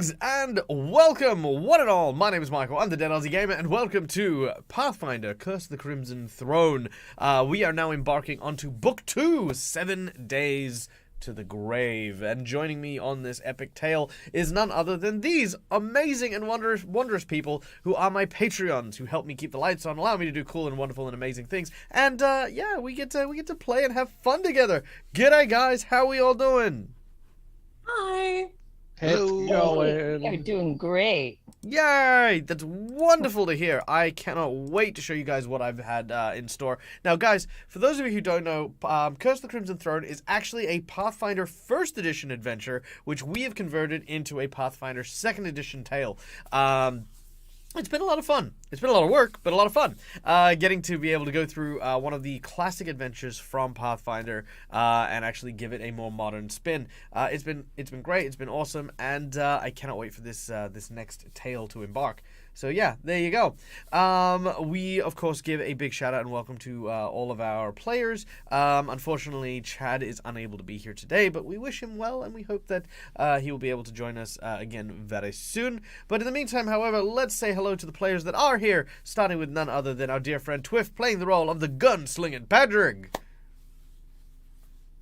Greetings and welcome, one and all. My name is Michael, I'm the Dead Aussie Gamer, and welcome to Pathfinder, Curse of the Crimson Throne. We are now embarking onto Book 2, 7 Days to the Grave. And joining me on this epic tale is none other than these amazing and wondrous people who are my Patreons, who help me keep the lights on, allow me to do cool and wonderful and amazing things. And yeah, we get to play and have fun together. G'day guys, how we all doing? Hi. Hello. You're doing great. Yay! That's wonderful to hear. I cannot wait to show you guys what I've had in store. Now, guys, for those of you who don't know, Curse of the Crimson Throne is actually a Pathfinder 1st Edition adventure, which we have converted into a Pathfinder 2nd Edition tale. It's been a lot of fun. It's been a lot of work, but a lot of fun. Getting to be able to go through one of the classic adventures from Pathfinder and actually give it a more modern spin. It's been great. It's been awesome, and I cannot wait for this next tale to embark. So yeah, there you go. We of course give a big shout out and welcome to all of our players. Unfortunately, Chad is unable to be here today, but we wish him well, and we hope that he will be able to join us again very soon. But in the meantime, however, let's say hello to the players that are here, starting with none other than our dear friend Twiff, playing the role of the gunslinging Padrig.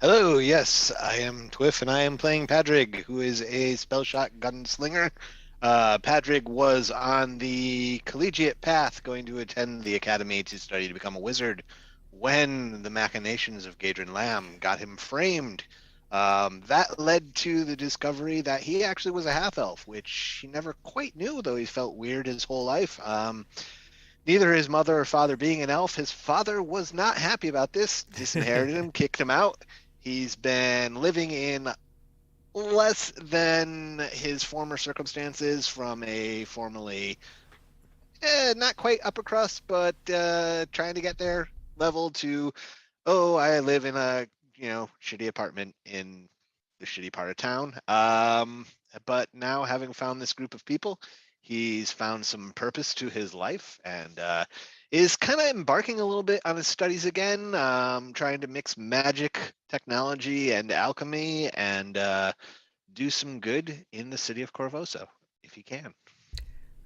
Hello, yes, I am Twiff, and I am playing Padrig, who is a spellshot gunslinger. Padrig was on the collegiate path going to attend the academy to study to become a wizard when the machinations of Gadrin Lamb got him framed. That led to the discovery that he actually was a half-elf, which he never quite knew, though he felt weird his whole life. Neither his mother or father being an elf, his father was not happy about this, disinherited him, kicked him out. He's been living in less than his former circumstances from a formerly not quite upper crust, but trying to get there level to, oh, I live in a shitty apartment in the shitty part of town. But now, having found this group of people, he's found some purpose to his life and is kind of embarking a little bit on his studies again, trying to mix magic, technology, and alchemy, and do some good in the city of Korvosa, if he can.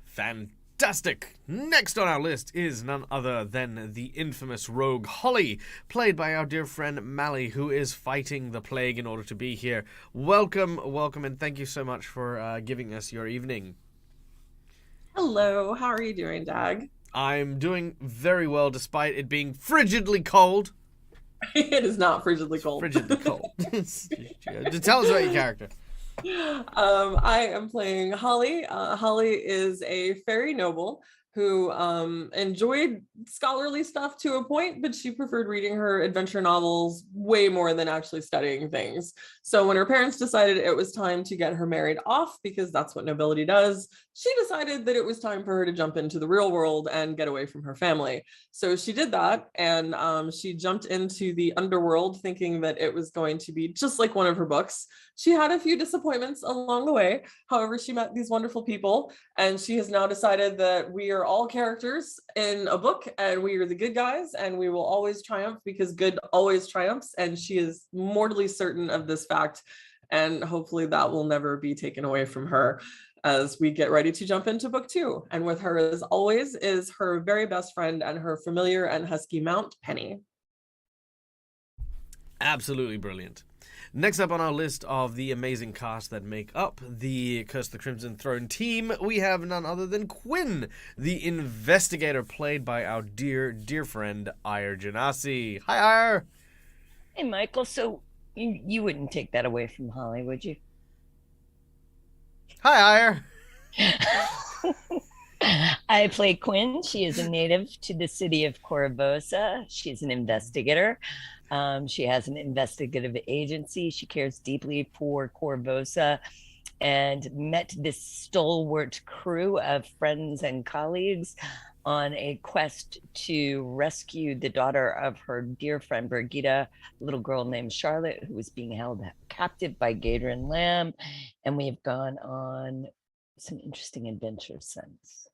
Fantastic! Next on our list is none other than the infamous rogue Holly, played by our dear friend Mally, who is fighting the plague in order to be here. Welcome, and thank you so much for giving us your evening. Hello, how are you doing, Dag? I'm doing very well, despite it being frigidly cold. It is not frigidly cold. Frigidly cold. Tell us about your character. I am playing Holly. Holly is a fairy noble who enjoyed scholarly stuff to a point, but she preferred reading her adventure novels way more than actually studying things. So when her parents decided it was time to get her married off, because that's what nobility does, she decided that it was time for her to jump into the real world and get away from her family. So she did that, and she jumped into the underworld thinking that it was going to be just like one of her books. She had a few disappointments along the way. However, she met these wonderful people, and she has now decided that we are all characters in a book, and we are the good guys, and we will always triumph because good always triumphs. And she is mortally certain of this fact, and hopefully that will never be taken away from her as we get ready to jump into book 2. And with her, as always, is her very best friend and her familiar and husky mount, Penny. Absolutely brilliant. Next up on our list of the amazing cast that make up the Curse of the Crimson Throne team, we have none other than Quinn, the investigator, played by our dear, dear friend, Ire Genasi. Hi, Ire! Hey, Michael, so you wouldn't take that away from Holly, would you? Hi, Ire! I play Quinn. She is a native to the city of Korvosa. She's an investigator. She has an investigative agency. She cares deeply for Korvosa and met this stalwart crew of friends and colleagues on a quest to rescue the daughter of her dear friend Brigitte, a little girl named Charlotte, who was being held captive by Gadrin Lamb. And we have gone on some interesting adventures since.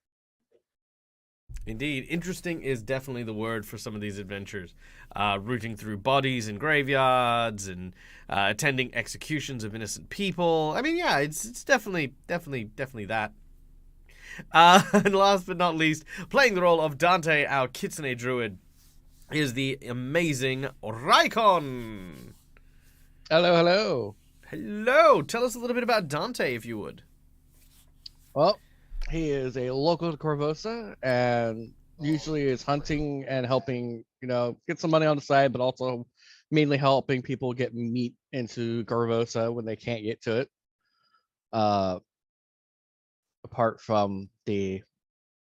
Indeed. Interesting is definitely the word for some of these adventures. Rooting through bodies in graveyards and attending executions of innocent people. I mean, yeah, it's definitely that. And last but not least, playing the role of Dante, our Kitsune Druid, is the amazing Raikon. Hello, hello. Hello. Tell us a little bit about Dante, if you would. Well, he is a local to Korvosa and usually is hunting and helping, get some money on the side, but also mainly helping people get meat into Korvosa when they can't get to it. Apart from the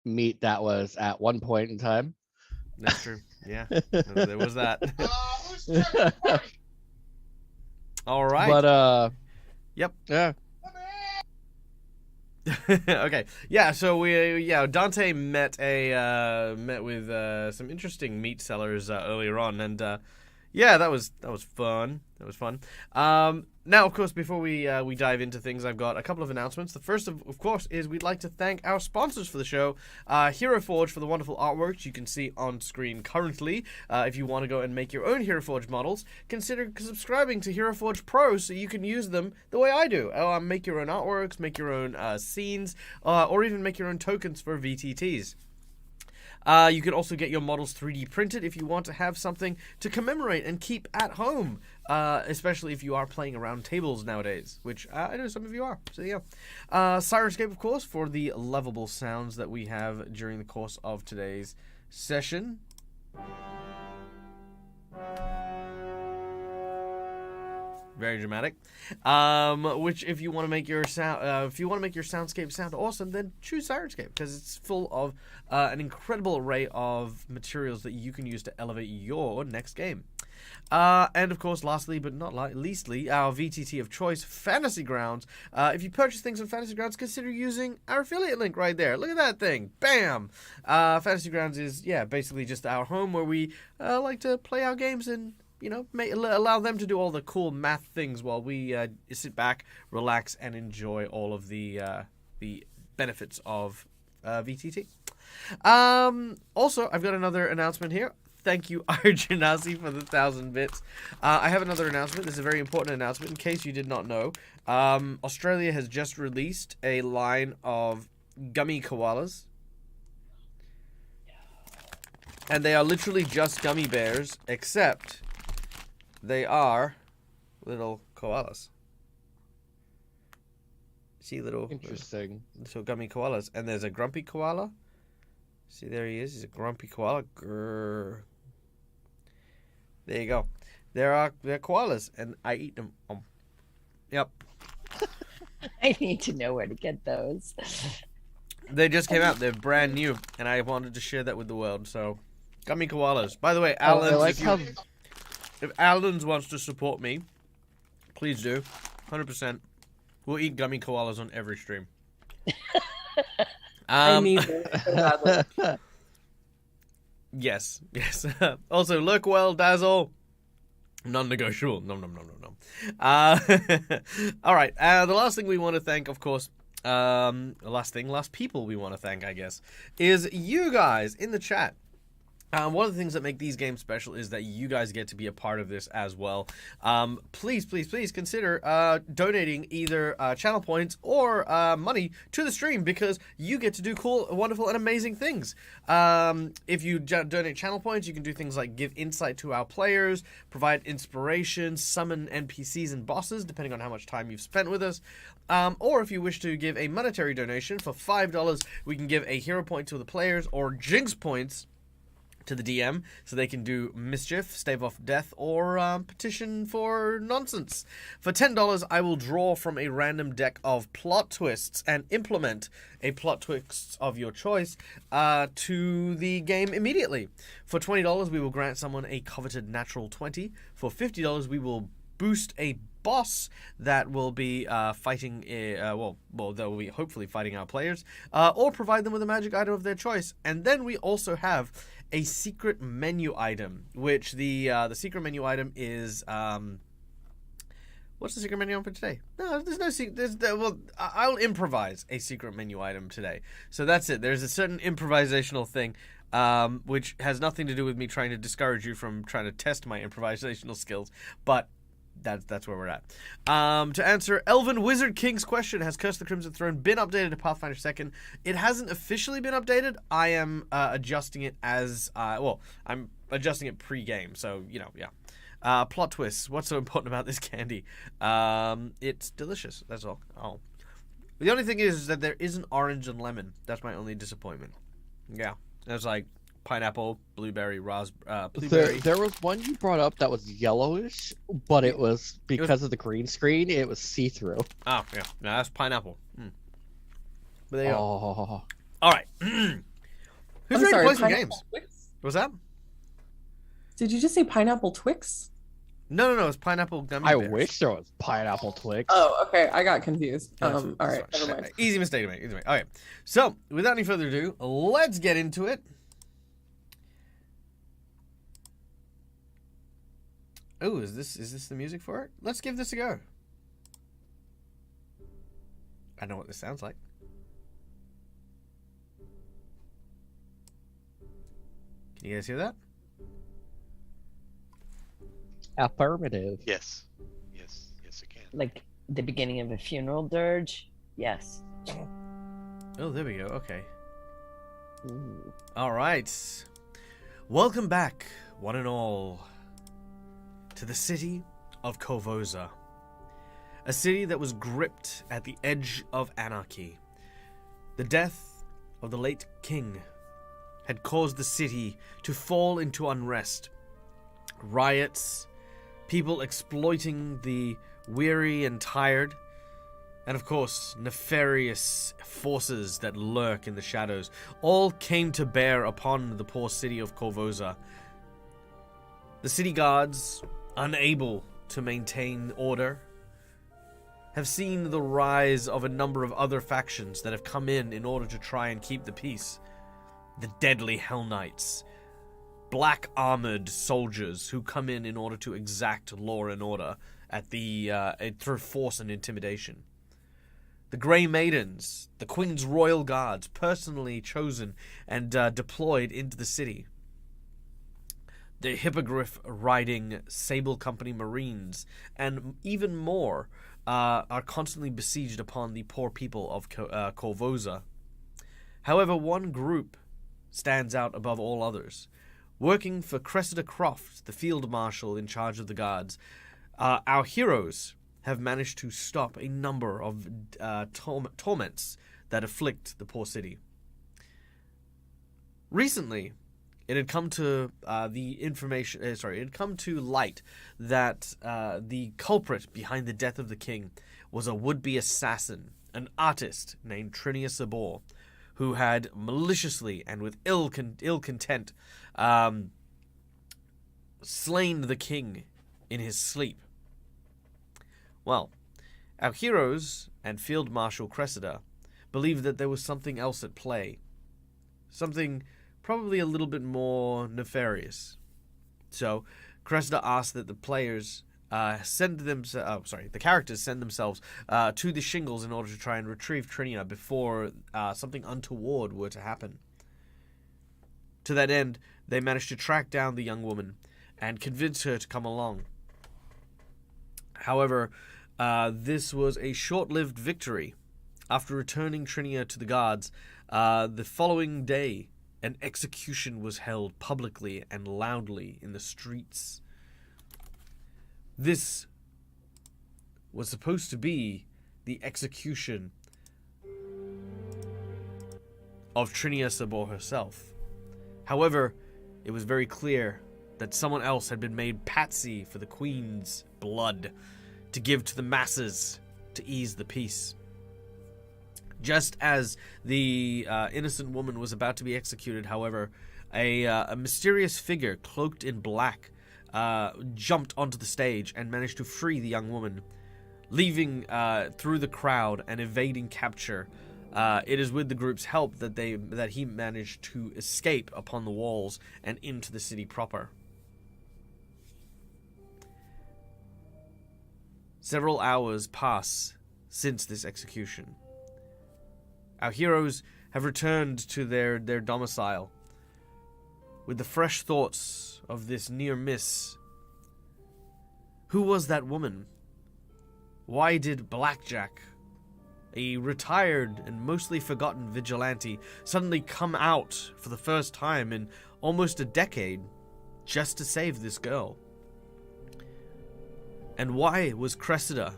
meat that was at one point in time. That's true. Yeah, there was that. All right. But yep. Yeah. Okay. Yeah. So Dante met with some interesting meat sellers earlier on, and that was fun. That was fun. Now, of course, before we dive into things, I've got a couple of announcements. The first, of course, is we'd like to thank our sponsors for the show, Hero Forge, for the wonderful artwork you can see on screen currently. If you want to go and make your own Hero Forge models, consider subscribing to Hero Forge Pro so you can use them the way I do. Make your own artworks, make your own scenes, or even make your own tokens for VTTs. You can also get your models 3D printed if you want to have something to commemorate and keep at home, especially if you are playing around tables nowadays, which I know some of you are. So yeah. Sirenscape, of course, for the lovable sounds that we have during the course of today's session. Very dramatic. Which, if you want to make your soundscape sound awesome, then choose Sirenscape because it's full of an incredible array of materials that you can use to elevate your next game. And of course, lastly but not leastly, our VTT of choice, Fantasy Grounds. If you purchase things on Fantasy Grounds, consider using our affiliate link right there. Look at that thing. Bam! Fantasy Grounds is, basically just our home where we like to play our games and allow them to do all the cool math things while we sit back, relax, and enjoy all of the benefits of VTT. Also, I've got another announcement here. Thank you, Arjanasi, for the 1,000 bits. I have another announcement. This is a very important announcement in case you did not know. Australia has just released a line of gummy koalas. And they are literally just gummy bears, except they are little koalas. See, Interesting. Little gummy koalas. And there's a grumpy koala. See, there he is. He's a grumpy koala. Grrr. There you go. They're koalas, and I eat them. Yep. I need to know where to get those. They just came out. They're brand new, and I wanted to share that with the world. So, gummy koalas. By the way, Alan's, if Alan's wants to support me, please do. 100%. We'll eat gummy koalas on every stream. I need it so badly. Yes. Also, look well, Dazzle. Non-negotiable. No. All right. The last thing we want to thank, of course, last people we want to thank, I guess, is you guys in the chat. One of the things that make these games special is that you guys get to be a part of this as well. Please consider donating either channel points or money to the stream because you get to do cool, wonderful, and amazing things. If you donate channel points, you can do things like give insight to our players, provide inspiration, summon NPCs and bosses, depending on how much time you've spent with us. Or if you wish to give a monetary donation for $5, we can give a hero point to the players or jinx points to the DM so they can do mischief, stave off death, or petition for nonsense. For $10, I will draw from a random deck of plot twists and implement a plot twist of your choice to the game immediately. For $20, we will grant someone a coveted natural 20. For $50, we will boost a boss that will be fighting, they'll be hopefully fighting our players, or provide them with a magic item of their choice. And then we also have a secret menu item, which the secret menu item is What's the secret menu item for today? No, there's no secret. Well, I'll improvise a secret menu item today. So that's it. There's a certain improvisational thing, which has nothing to do with me trying to discourage you from trying to test my improvisational skills, but that's where we're at. To answer Elven Wizard King's question, has Curse of the Crimson Throne been updated to Pathfinder 2nd? It hasn't officially been updated. I am adjusting it as, I'm adjusting it pre-game, so, yeah. Plot twists. What's so important about this candy? It's delicious. That's all. Oh. The only thing is that there isn't orange and lemon. That's my only disappointment. Yeah. There's like pineapple, blueberry, blueberry. There was one you brought up that was yellowish, but it was because of the green screen. It was see-through. Oh yeah, no, that's pineapple. But there you go. Oh. All right. Who's ready to play some games? Twix? What's that? Did you just say pineapple Twix? No, it's pineapple gummy I bears. wish there was pineapple Twix. Oh, okay. I got confused. No, All right. sorry. Never mind. Easy mistake to make. Easy mistake. Okay. So, without any further ado, let's get into it. Oh, is this the music for it? Let's give this a go. I know what this sounds like. Can you guys hear that? Affirmative. Yes, I can. Like the beginning of a funeral dirge? Yes. Oh, there we go. Okay. Ooh. All right. Welcome back, one and all, to the city of Korvosa. A city that was gripped at the edge of anarchy. The death of the late king had caused the city to fall into unrest. Riots, people exploiting the weary and tired, and of course, nefarious forces that lurk in the shadows, all came to bear upon the poor city of Korvosa. The city guards, unable to maintain order, have seen the rise of a number of other factions that have come in order to try and keep the peace. The deadly Hell Knights, black armored soldiers who come in order to exact law and order at through force and intimidation. The Grey Maidens, the Queen's Royal Guards, personally chosen and deployed into the city. The hippogriff-riding Sable Company Marines, and even more, are constantly besieged upon the poor people of Korvosa. However, one group stands out above all others. Working for Cressida Croft, the field marshal in charge of the guards, our heroes have managed to stop a number of torments that afflict the poor city. Recently, it had come to it had come to light that the culprit behind the death of the king was a would-be assassin, an artist named Trinia Sabor, who had maliciously and with ill content slain the king in his sleep. Well, our heroes and Field Marshal Cressida believed that there was something else at play. Something probably a little bit more nefarious. So, Cressida asked that the players the characters send themselves to the shingles in order to try and retrieve Trinia before something untoward were to happen. To that end, they managed to track down the young woman and convince her to come along. However, this was a short-lived victory. After returning Trinia to the guards, the following day, an execution was held publicly and loudly in the streets. This was supposed to be the execution of Trinia Sabor herself. However, it was very clear that someone else had been made patsy for the Queen's blood to give to the masses to ease the peace. Just as the innocent woman was about to be executed, however, a mysterious figure cloaked in black jumped onto the stage and managed to free the young woman, leaving through the crowd and evading capture. It is with the group's help that he managed to escape upon the walls and into the city proper. Several hours pass since this execution. Our heroes have returned to their domicile with the fresh thoughts of this near miss. Who was that woman? Why did Blackjack, a retired and mostly forgotten vigilante, suddenly come out for the first time in almost a decade just to save this girl? And why was Cressida,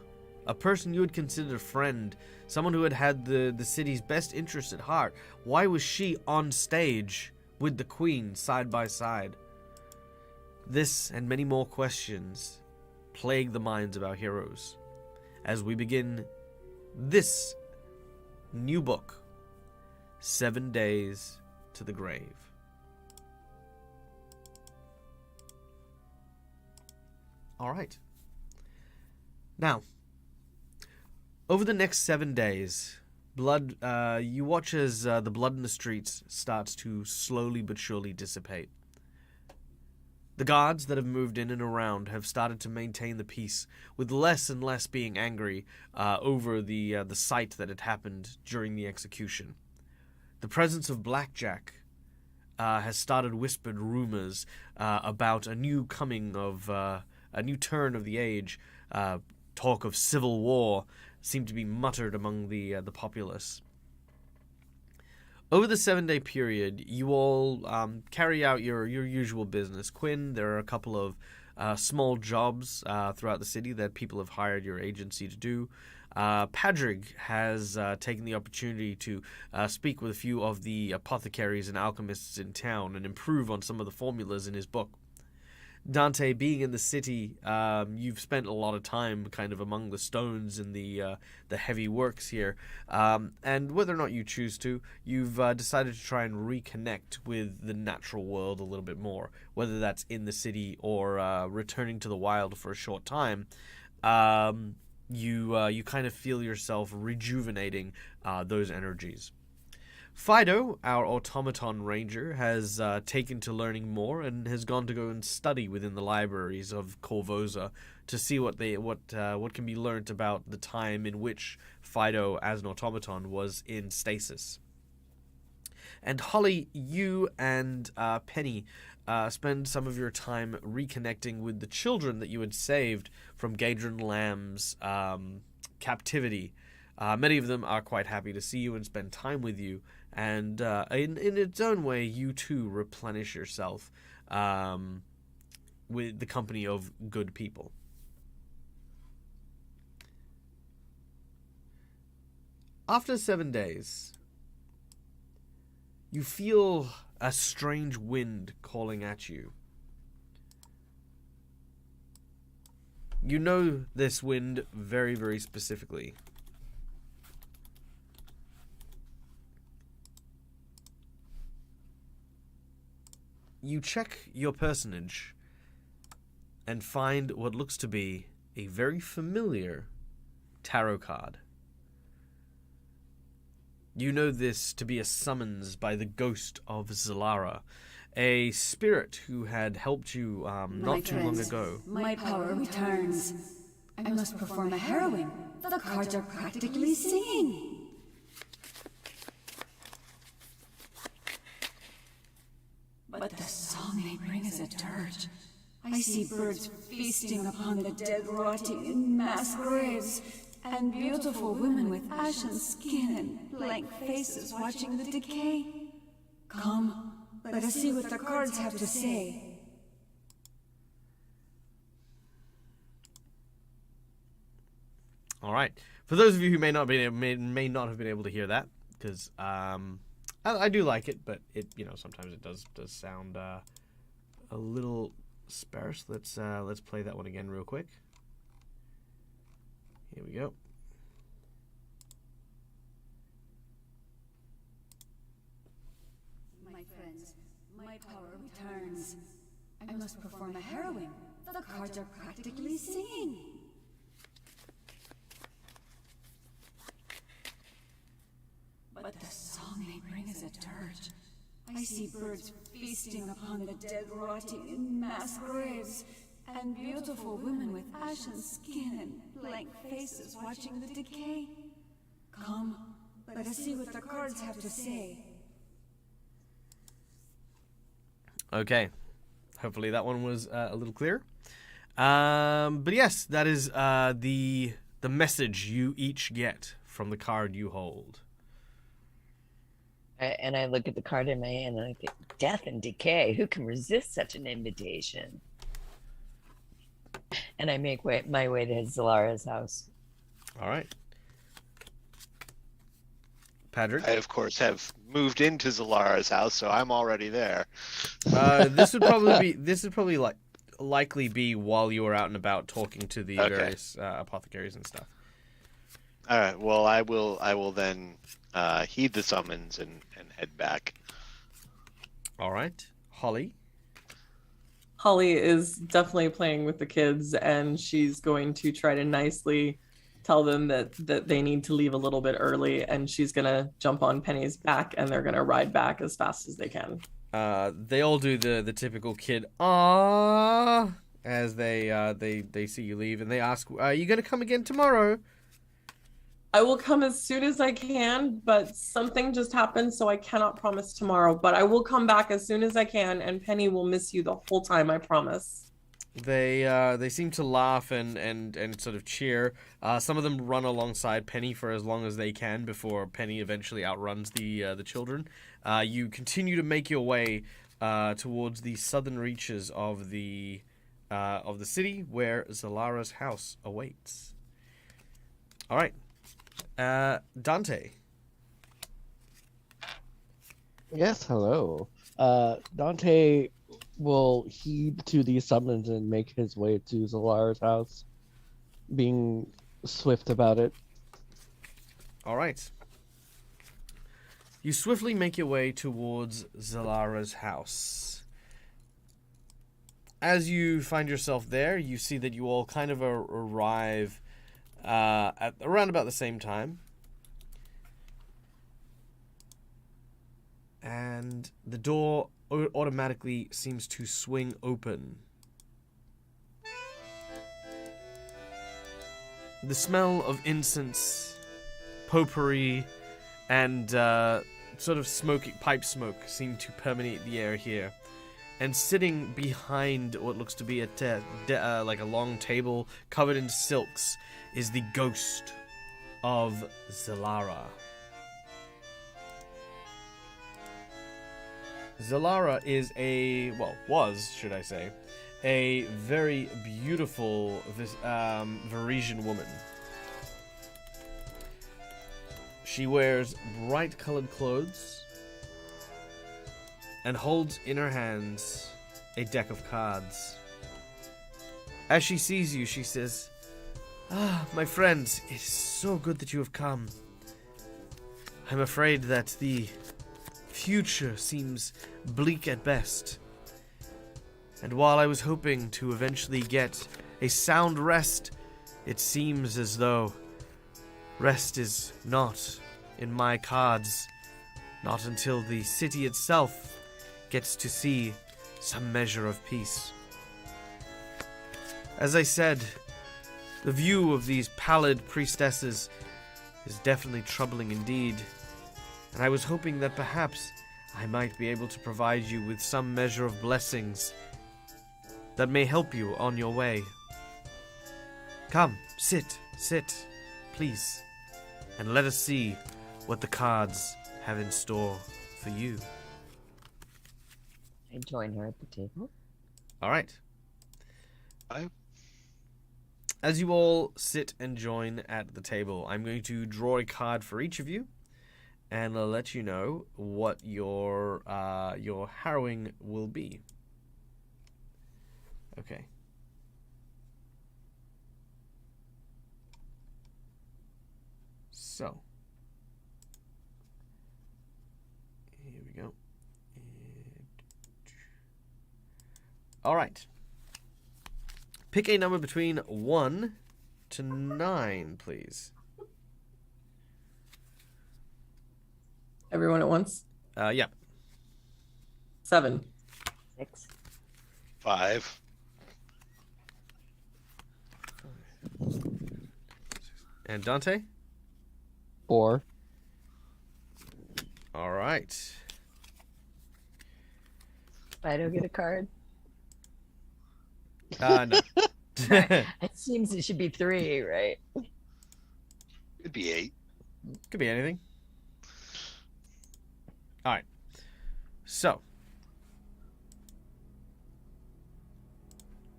a person you had considered a friend, someone who had had the city's best interests at heart, why was she on stage with the Queen side by side? This and many more questions plague the minds of our heroes as we begin this new book, 7 Days to the Grave. All right. Now, over the next 7 days, you watch as the blood in the streets starts to slowly but surely dissipate. The guards that have moved in and around have started to maintain the peace, with less and less being angry over the sight that had happened during the execution. The presence of Blackjack has started whispered rumors about a new coming of a new turn of the age. Talk of civil war seemed to be muttered among the populace. Over the 7-day period, you all carry out your usual business. Quinn, there are a couple of small jobs throughout the city that people have hired your agency to do. Padrig has taken the opportunity to speak with a few of the apothecaries and alchemists in town and improve on some of the formulas in his book. Dante, being in the city, you've spent a lot of time kind of among the stones and the heavy works here. And whether or not you choose to, you've decided to try and reconnect with the natural world a little bit more. Whether that's in the city or returning to the wild for a short time, you kind of feel yourself rejuvenating those energies. Fido, our automaton ranger, has taken to learning more and has gone to go and study within the libraries of Korvosa to see what can be learnt about the time in which Fido, as an automaton, was in stasis. And Holly, you and Penny spend some of your time reconnecting with the children that you had saved from Gadron Lamb's captivity. Many of them are quite happy to see you and spend time with you. And in its own way, you too replenish yourself with the company of good people. After 7 days, you feel a strange wind calling at you. You know this wind very, very specifically. You check your personage and find what looks to be a very familiar tarot card. You know this to be a summons by the ghost of Zalara, a spirit who had helped you not too long ago. My power returns. I must perform a harrowing. The cards are practically singing. But the song they bring is a dirge. I see birds feasting upon the dead rotting in mass graves, and beautiful women with ashen skin and blank faces watching the decay. Come, let us see what the cards have to say. All right. For those of you who may not have been able to hear that, because I do like it, but it sometimes it does sound a little sparse. Let's play that one again real quick. Here we go. My friends, my power returns. I must perform a harrowing. The cards are practically singing. But the song they bring is a dirge. I see birds feasting upon the dead rotting in mass graves, and beautiful women with ashen skin and blank faces watching the decay. Come, let us see what the cards have to say. Okay. Hopefully that one was a little clearer. But yes, that is the message you each get from the card you hold. And I look at the card in my hand and I think, death and decay. Who can resist such an invitation? And I make my way to Zalara's house. All right. Patrick? I, of course, have moved into Zalara's house, so I'm already there. This would probably likely be while you were out and about talking to the various apothecaries and stuff. All right. Well, I will then heed the summons and head back. All right. Holly? Holly is definitely playing with the kids, and she's going to try to nicely tell them that they need to leave a little bit early, and she's going to jump on Penny's back, and they're going to ride back as fast as they can. They all do the typical kid "aww" as they see you leave, and they ask, "Are you going to come again tomorrow?" I will come as soon as I can, but something just happened, so I cannot promise tomorrow. But I will come back as soon as I can, and Penny will miss you the whole time, I promise. They seem to laugh and sort of cheer. Some of them run alongside Penny for as long as they can before Penny eventually outruns the children. You continue to make your way towards the southern reaches of the city where Zalara's house awaits. All right. Dante. Yes, hello. Dante will heed to these summons and make his way to Zalara's house, being swift about it. All right. You swiftly make your way towards Zalara's house. As you find yourself there, you see that you all kind of arrive at around about the same time. And the door automatically seems to swing open. The smell of incense, potpourri, and sort of pipe smoke seem to permeate the air here. And sitting behind what looks to be like a long table covered in silks is the ghost of Zalara. Zalara is was, should I say, a very beautiful Varisian woman. She wears bright-colored clothes and holds in her hands a deck of cards. As she sees you, she says, "Ah, my friends, it is so good that you have come. I'm afraid that the future seems bleak at best. And while I was hoping to eventually get a sound rest, it seems as though rest is not in my cards, not until the city itself gets to see some measure of peace. As I said, the view of these pallid priestesses is definitely troubling indeed, and I was hoping that perhaps I might be able to provide you with some measure of blessings that may help you on your way. Come, sit, please, and let us see what the cards have in store for you." I join her at the table. All right. As you all sit and join at the table, I'm going to draw a card for each of you, and I'll let you know what your harrowing will be. Okay. So, here we go. All right. Pick a number between 1 to 9, please. Everyone at once? Yeah. 7. 6. 5. And Dante? 4. All right. Fido get a card? No. It seems it should be 3, right? Could be 8. Could be anything. All right. So,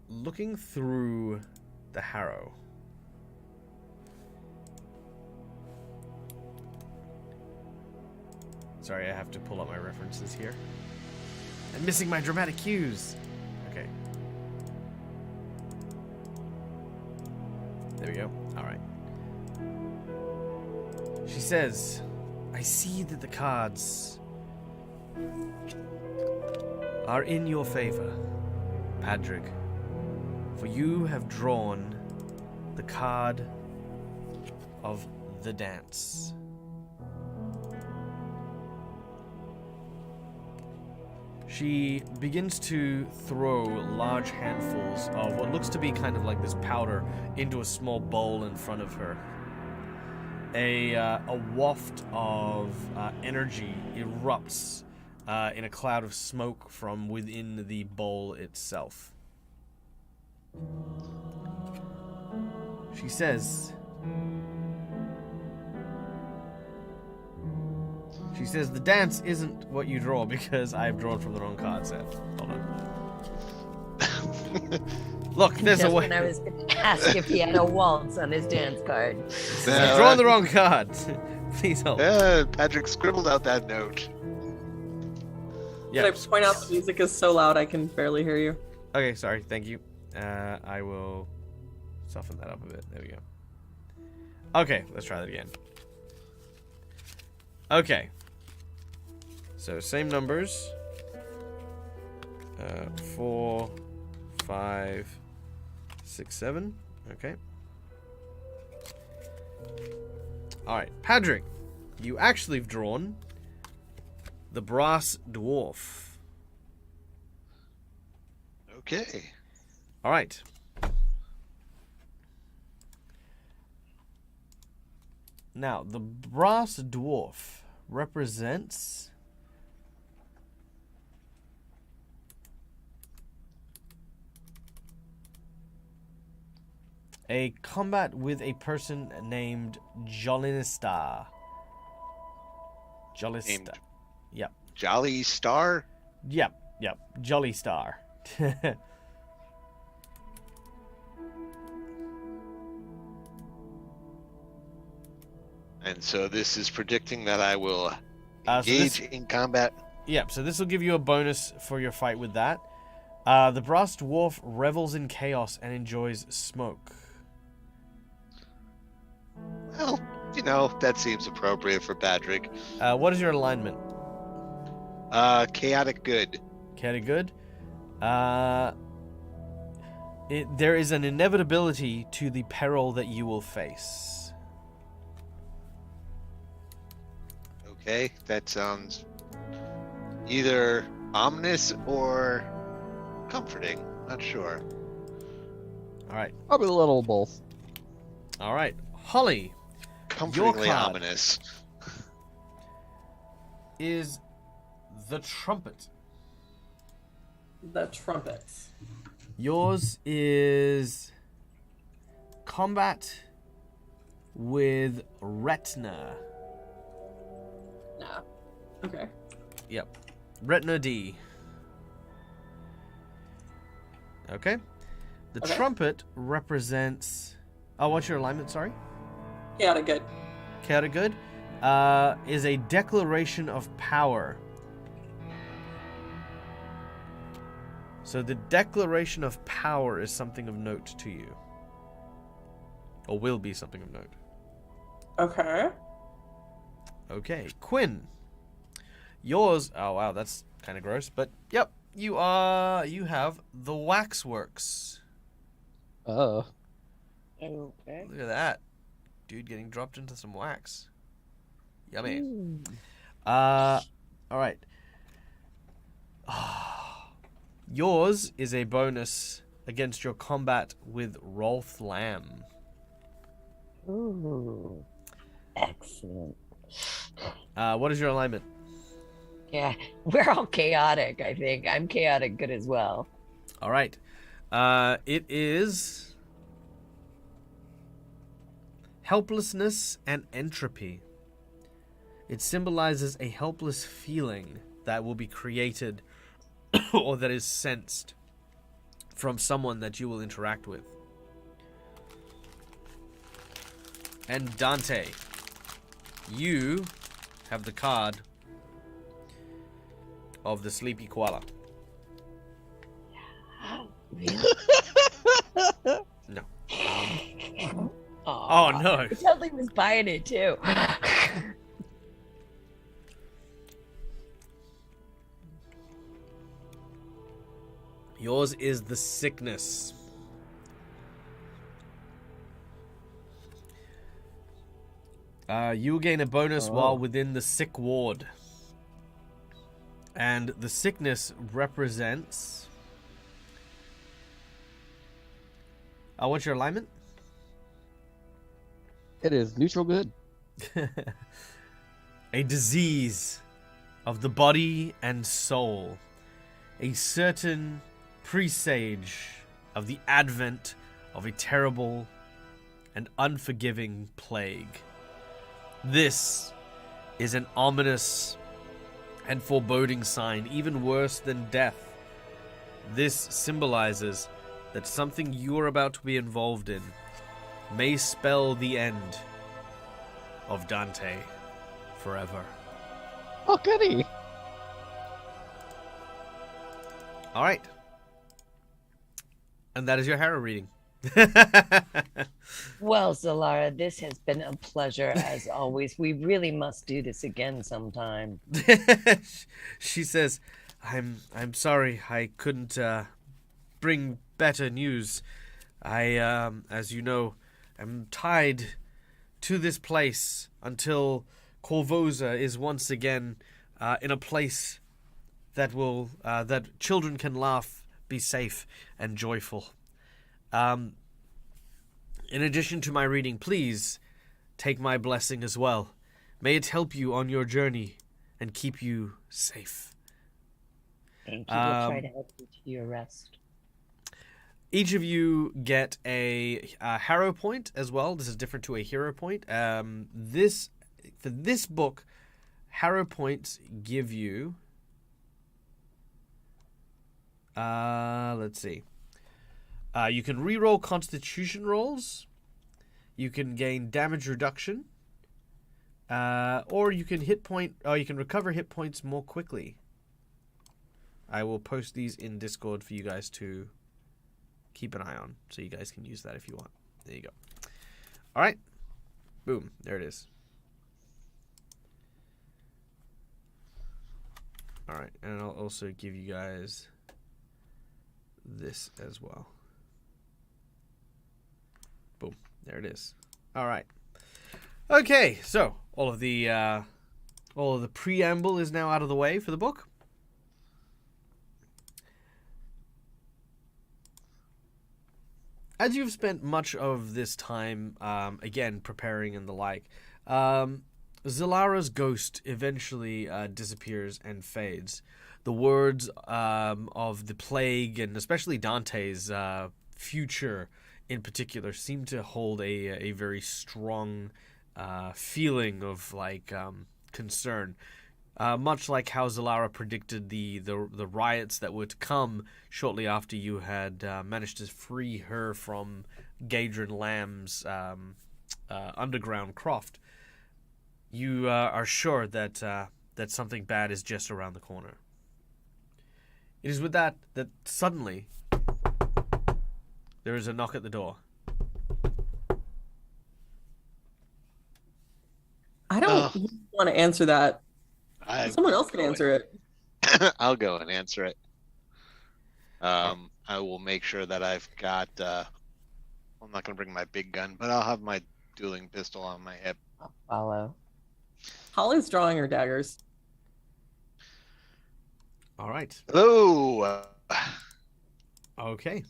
looking through the Harrow. Sorry, I have to pull up my references here. I'm missing my dramatic cues. Okay. There we go. All right. She says, I see that the cards are in your favor, Padrig, for you have drawn the card of the dance. She begins to throw large handfuls of what looks to be kind of like this powder into a small bowl in front of her. A waft of energy erupts in a cloud of smoke from within the bowl itself. She says, the dance isn't what you draw because I've drawn from the wrong card set. Hold on. Look, there's Just a way. when I was going to ask if he had a waltz on his dance card. I've drawn the wrong card. Please help. Patrick scribbled out that note. Yeah. Can I point out the music is so loud I can barely hear you? Okay, sorry. Thank you. I will soften that up a bit. There we go. Okay, let's try that again. Okay. So, same numbers. 4, 5, 6, 7. Okay. Alright, Padrick, you actually have drawn the brass dwarf. Okay. Alright. Now, the brass dwarf represents a combat with a person named Jolinista. Named Yep. Jolly Star? Yep. Jolly Star. And so this is predicting that I will So engage in combat. Yep, so this will give you a bonus for your fight with that. The brass dwarf revels in chaos and enjoys smoke. Well, you know, that seems appropriate for Patrick. What is your alignment? Chaotic good. Chaotic good. There is an inevitability to the peril that you will face. Okay, that sounds either ominous or comforting. Not sure. All right. Probably a little of both. All right. Holly Comfortingly card. ominous. is the trumpet. The trumpets. Yours is combat with Retina. Nah. Okay. Yep. Retina D. Okay. The Okay. trumpet represents... Oh, what's your alignment? Sorry? Chaotic good. Chaotic good. Is a declaration of power. So the declaration of power is something of note to you. Or will be something of note. Okay. Okay, Quinn. Yours... Oh, wow, that's kind of gross. But, yep, you have the waxworks. Oh. Okay. Look at that. Dude getting dropped into some wax. Yummy. Alright. Yours is a bonus against your combat with Rolf Lamb. Ooh, excellent. What is your alignment? Yeah, we're all chaotic, I think. I'm chaotic good as well. All right. It is helplessness and entropy. It symbolizes a helpless feeling that will be created or that is sensed from someone that you will interact with. And Dante, you have the card of the sleepy koala. Really? No. Aw, Oh, no. I totally was buying it too. Yours is the sickness. You will gain a bonus while within the sick ward. And the sickness represents... what's your alignment? It is neutral good. A disease of the body and soul. A certain presage of the advent of a terrible and unforgiving plague. This is an ominous and foreboding sign, even worse than death. This symbolizes that something you are about to be involved in may spell the end of Dante forever. Oh, goody. All right. And that is your Harrow reading. Well, Zalara, this has been a pleasure as always. We really must do this again sometime. She says, I'm sorry I couldn't bring better news. I, as you know, am tied to this place until Korvosa is once again in a place that will that children can laugh, be safe, and joyful. In addition to my reading, please take my blessing as well. May it help you on your journey and keep you safe. Thank you. We'll try to help you to your rest. Each of you get a Harrow point as well. This is different to a hero point. For this book, Harrow points give you... let's see. You can reroll Constitution rolls. You can gain damage reduction, or you can you can recover hit points more quickly. I will post these in Discord for you guys to keep an eye on, so you guys can use that if you want. There you go. All right, boom, there it is. All right, and I'll also give you guys this as well. Boom. There it is. All right. Okay, so all of the preamble is now out of the way for the book. As you've spent much of this time, again, preparing and the like, Zalara's ghost eventually disappears and fades. The words of the plague, and especially Dante's future in particular, seem to hold a very strong feeling of concern. Much like how Zalara predicted the riots that were to come shortly after you had managed to free her from Gadrin Lamb's underground croft. You are sure that something bad is just around the corner. It is with that suddenly there is a knock at the door. I don't want to answer that. Someone else can answer it. I'll go and answer it. I will make sure that I've got... I'm not going to bring my big gun, but I'll have my dueling pistol on my hip. I'll follow. Holly's drawing her daggers. All right. Hello! Okay.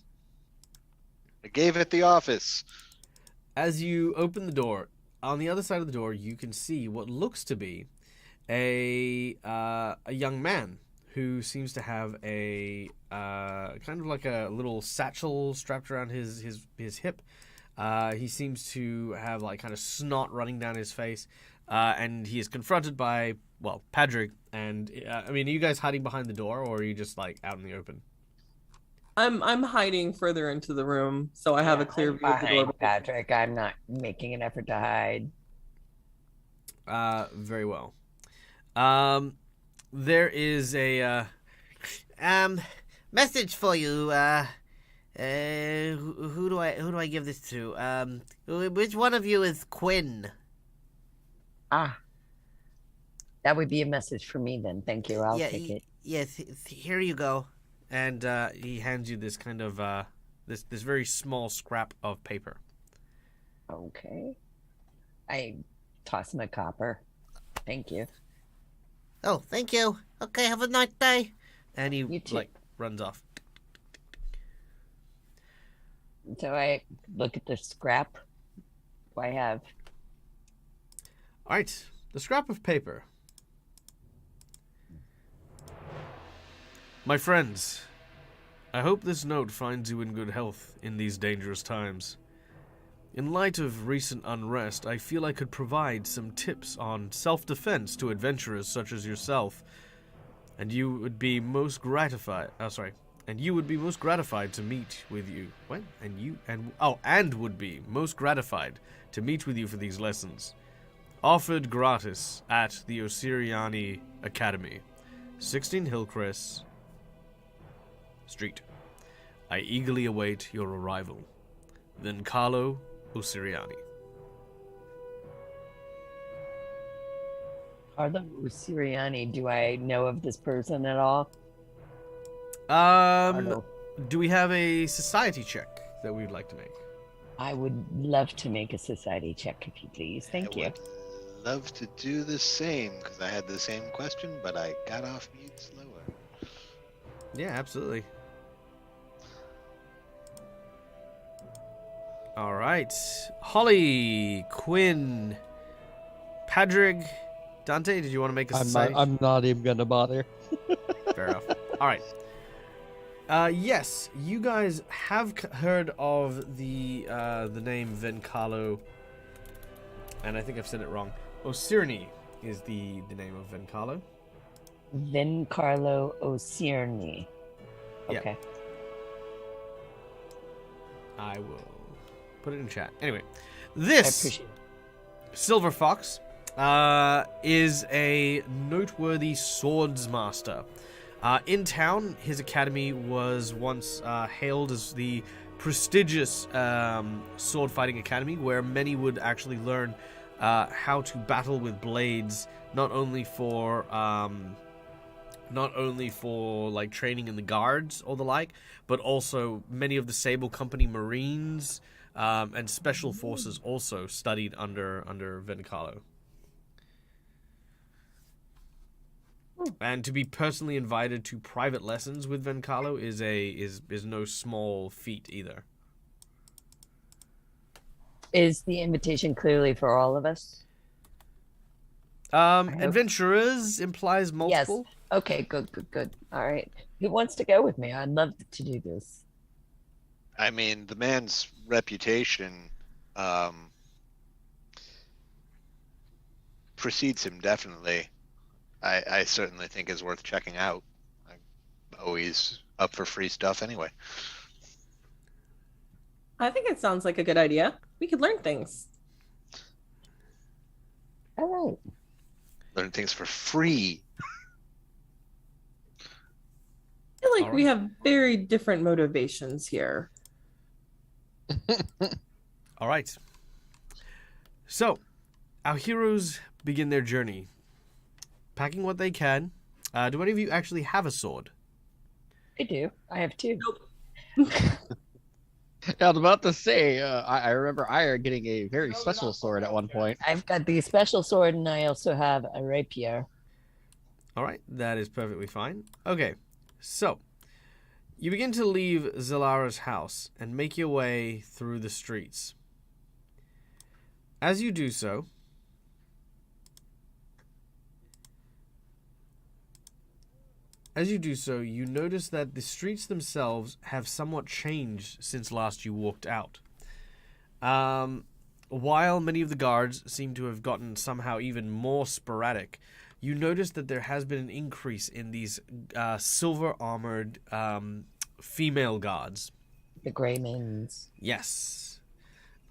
I gave it the office. As you open the door, on the other side of the door, you can see what looks to be a young man who seems to have a kind of like a little satchel strapped around his hip. He seems to have like kind of snot running down his face, and he is confronted by, well, Padrig. And I mean, are you guys hiding behind the door, or are you just like out in the open? I'm hiding further into the room, so I have a clear view of the door. Behind Patrick. I'm not making an effort to hide. Very well. There is a message for you. Who do I give this to? Which one of you is Quinn? Ah, that would be a message for me then. Thank you. I'll take it. Yes, here you go. And he hands you this kind of this very small scrap of paper. Okay. I toss him a copper. Thank you. Oh, thank you. Okay, have a nice day. And he You too. like runs off. So I look at the scrap. I have. All right, the scrap of paper. My friends, I hope this note finds you in good health in these dangerous times. In light of recent unrest, I feel I could provide some tips on self-defense to adventurers such as yourself, and you would be most gratified. And you would be most gratified to meet with you. What? And would be most gratified to meet with you for these lessons. Offered gratis at the Osiriani Academy, 16 Hillcrest Street. I eagerly await your arrival. Then Carlo Osiriani. Carlo Siriani, do I know of this person at all? Do we have a society check that we'd like to make? I would love to make a society check, if you please. Thank you. I would love to do the same, because I had the same question, but I got off mute slower. Yeah, absolutely. All right. Holly, Quinn, Padrig, Dante, did you want to make a society? I'm not even gonna bother. Fair enough. All right. Yes, you guys have heard of the name Vencalo, and I think I've said it wrong. Osirni is the name of Vencalo. Vencarlo Osirni. Yeah. Okay. I will put it in chat. Anyway, I this appreciate it. Silver Fox is a noteworthy swordsmaster. In town, his academy was once hailed as the prestigious sword fighting academy, where many would actually learn how to battle with blades, not only for like training in the guards or the like, but also many of the Sable Company Marines and special forces also studied under Vencalo. And to be personally invited to private lessons with Vencalo is no small feat either. Is the invitation clearly for all of us? Adventurers implies multiple. Yes. Okay, good. All right. Who wants to go with me? I'd love to do this. I mean, the man's reputation precedes him, definitely. I certainly think is worth checking out. I'm always up for free stuff anyway. I think it sounds like a good idea. We could learn things. All right. Learn things for free. I feel like All we right. have very different motivations here. All right. So, our heroes begin their journey, packing what they can. Do any of you actually have a sword? I do. I have two. I was about to say, I remember Ira getting a very special sword at one point. I've got the special sword, and I also have a rapier. All right, that is perfectly fine. Okay, so you begin to leave Zalara's house and make your way through the streets. As you do so, you notice that the streets themselves have somewhat changed since last you walked out. While many of the guards seem to have gotten somehow even more sporadic, you notice that there has been an increase in these silver-armored female guards. The Grey Maidens. Yes.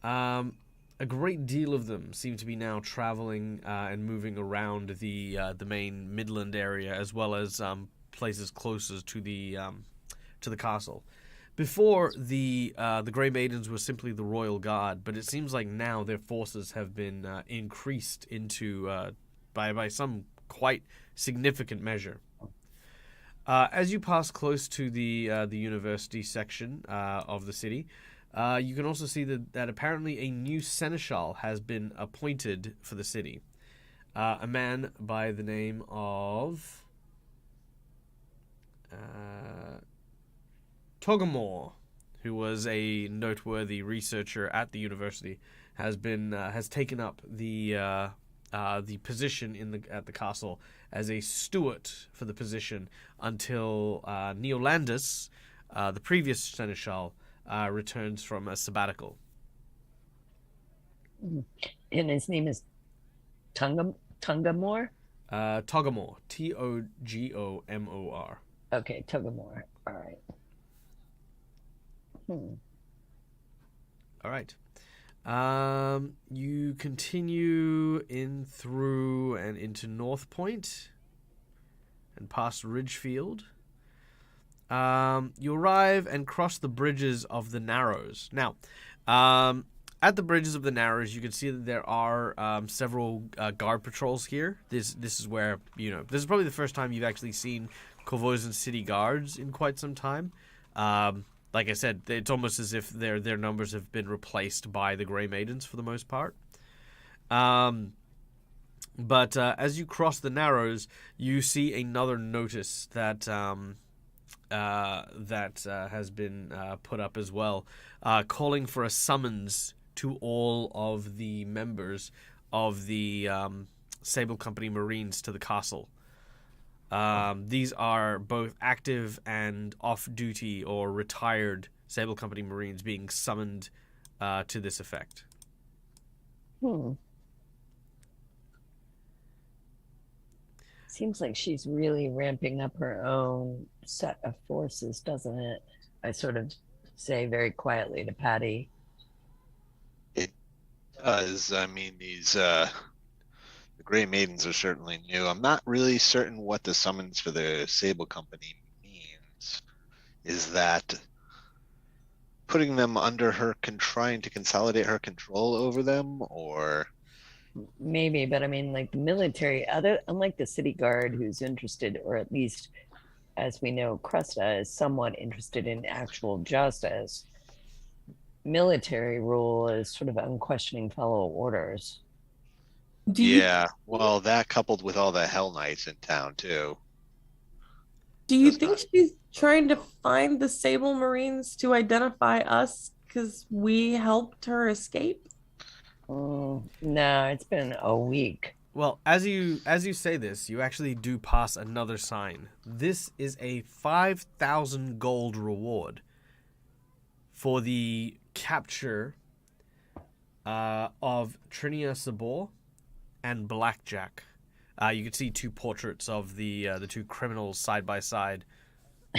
A great deal of them seem to be now traveling and moving around the main Midland area, as well as places closer to the castle. Before, the Grey Maidens were simply the royal guard, but it seems like now their forces have been increased into by some quite significant measure. As you pass close to the university section of the city, you can also see that apparently a new seneschal has been appointed for the city. A man by the name of Togamore, who was a noteworthy researcher at the university, has taken up the position at the castle as a steward for the position until Neolandus, the previous seneschal, returns from a sabbatical. And his name is Tungamore? Togamore. Togomor. Okay, Togamore. All right. All right. You continue in through and into North Point and past Ridgefield. You arrive and cross the bridges of the Narrows. Now, at the bridges of the Narrows, you can see that there are several guard patrols here. This is where, this is probably the first time you've actually seen Korvosan city guards in quite some time. Like I said, it's almost as if their numbers have been replaced by the Grey Maidens for the most part. But as you cross the Narrows, you see another notice that has been put up as well, calling for a summons to all of the members of the Sable Company Marines to the castle. These are both active and off-duty or retired Sable Company Marines being summoned to this effect. Seems like she's really ramping up her own set of forces, doesn't it? I sort of say very quietly to Patty. It does. I mean, the Grey Maidens are certainly new. I'm not really certain what the summons for the Sable Company means. Is that putting them under her, trying to consolidate her control over them, or... Maybe, but I mean, like the military, unlike the city guard who's interested, or at least as we know, Cresta is somewhat interested in actual justice. Military rule is sort of unquestioning fellow orders. Yeah, well, that coupled with all the Hell Knights in town, too. Do you think she's trying to find the Sable Marines to identify us because we helped her escape? No, it's been a week. Well, as you say this, you actually do pass another sign. This is a 5,000 gold reward for the capture of Trinia Sabor and Blackjack. You can see two portraits of the two criminals side by side.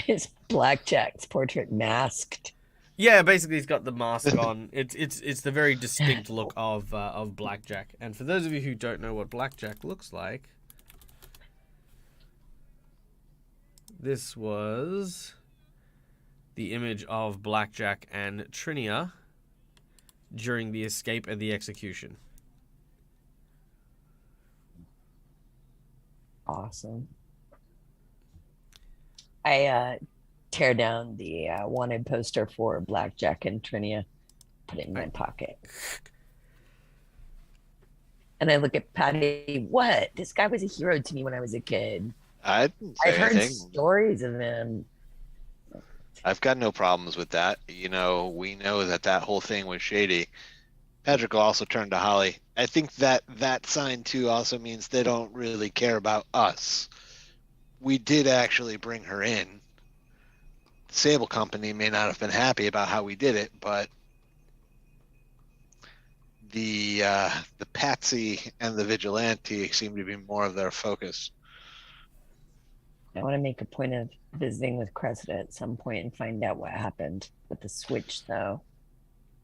Is Blackjack's portrait masked? Yeah, basically he's got the mask on. It's the very distinct look of Blackjack. And for those of you who don't know what Blackjack looks like, this was the image of Blackjack and Trinia during the escape and the execution. Awesome. I tear down the wanted poster for Blackjack and Trinia, put it in my pocket. And I look at Patty. What? This guy was a hero to me when I was a kid. I didn't say I've heard anything. stories of him. I've got no problems with that. We know that whole thing was shady. Patrick will also turn to Holly. I think that sign too also means they don't really care about us. We did actually bring her in. The Sable Company may not have been happy about how we did it, but the patsy and the vigilante seem to be more of their focus. I want to make a point of visiting with Cressida at some point and find out what happened with the switch, though.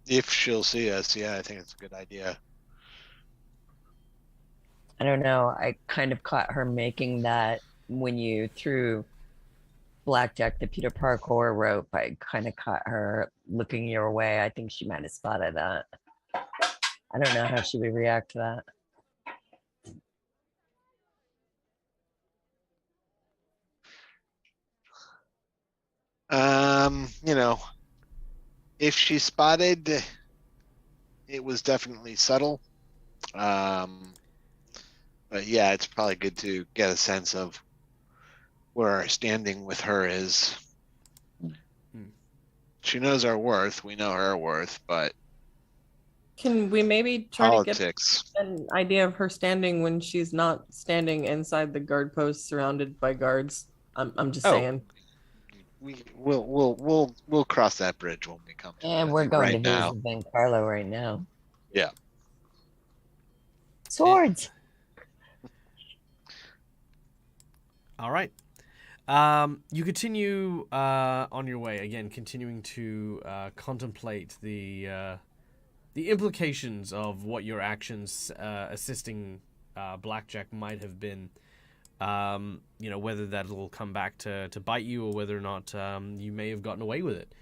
If she'll see us, yeah, I think it's a good idea. I don't know. I kind of caught her making that when you threw blackjack the Peter Parkour rope. I kind of caught her looking your way. I think she might have spotted that. I don't know how she would react to that. You know, if she spotted, it was definitely subtle. But yeah, it's probably good to get a sense of where our standing with her is. She knows our worth. We know her worth, but Can we maybe try politics. to get an idea of her standing when she's not standing inside the guard post surrounded by guards? I'm just saying. We'll cross that bridge when we come to And it. we're going right to now. visit Van Carlo right now. Yeah. Swords. All right. You continue on your way again, continuing to contemplate the implications of what your actions assisting Blackjack might have been. Whether that'll come back to bite you or whether or not you may have gotten away with it.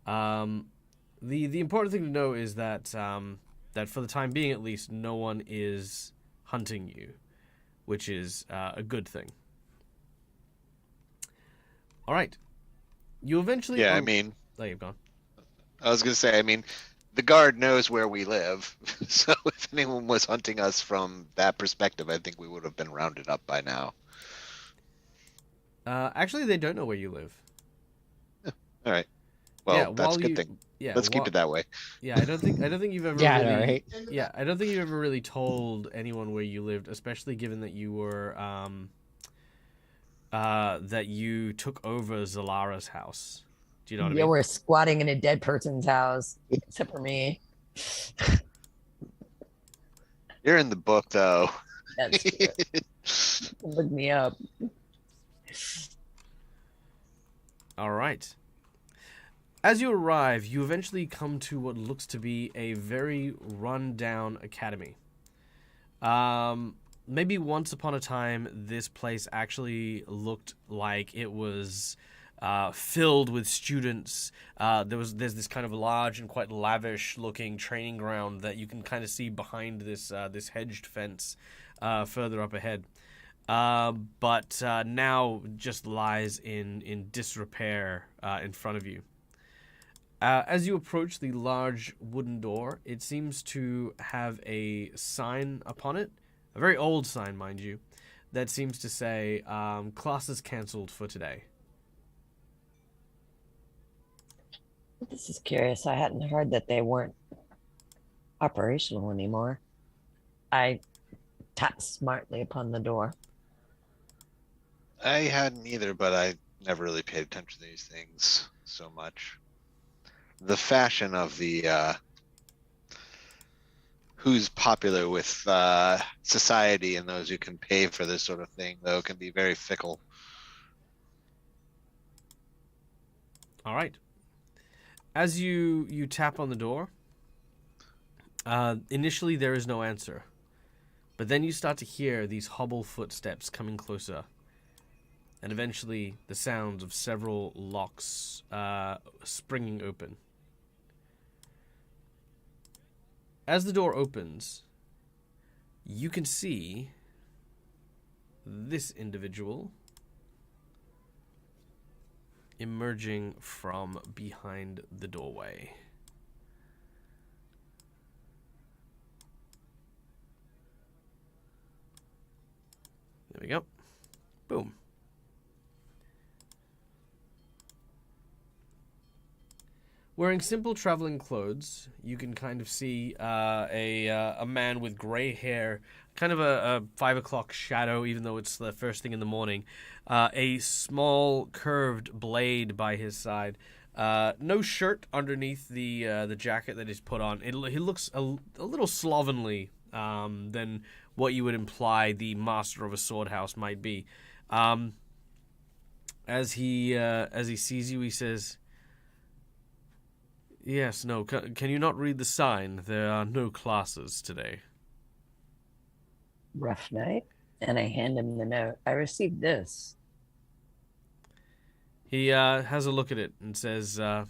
The important thing to know is that that for the time being, at least, no one is hunting you, which is a good thing. All right. You eventually... Yeah, oh, I mean... there you've gone. I was going to say, I mean, the guard knows where we live, so if anyone was hunting us from that perspective, I think we would have been rounded up by now. Actually, they don't know where you live. All right. Well, Yeah, that's a good thing. Yeah, Let's keep it that way. Yeah, I don't think you've ever Yeah, I really... know, right? Yeah, I don't think you've ever really told anyone where you lived, especially given that you were that you took over Zalara's house. Do you know what I mean? We're squatting in a dead person's house, except for me. You're in the book, though. That's true. Look me up. All right. As you arrive, you eventually come to what looks to be a very run-down academy. Maybe once upon a time, this place actually looked like it was filled with students. There's this kind of large and quite lavish-looking training ground that you can kind of see behind this hedged fence further up ahead. But now just lies in disrepair in front of you. As you approach the large wooden door, it seems to have a sign upon it, a very old sign, mind you, that seems to say, classes cancelled for today. This is curious. I hadn't heard that they weren't operational anymore. I tapped smartly upon the door. I hadn't either, but I never really paid attention to these things so much. The fashion of the who's popular with society and those who can pay for this sort of thing, though, can be very fickle. All right. As you tap on the door, initially there is no answer. But then you start to hear these hobble footsteps coming closer. And eventually the sounds of several locks springing open. As the door opens, you can see this individual emerging from behind the doorway. There we go. Boom. Wearing simple traveling clothes, you can kind of see a man with gray hair, kind of a 5 o'clock shadow, even though it's the first thing in the morning. A small curved blade by his side. No shirt underneath the jacket that he's put on. He looks a little slovenly than what you would imply the master of a sword house might be. As he sees you, he says, "Yes, no, can you not read the sign? There are no classes today." Rough night. And I hand him the note. I received this. He has a look at it and says, "Well,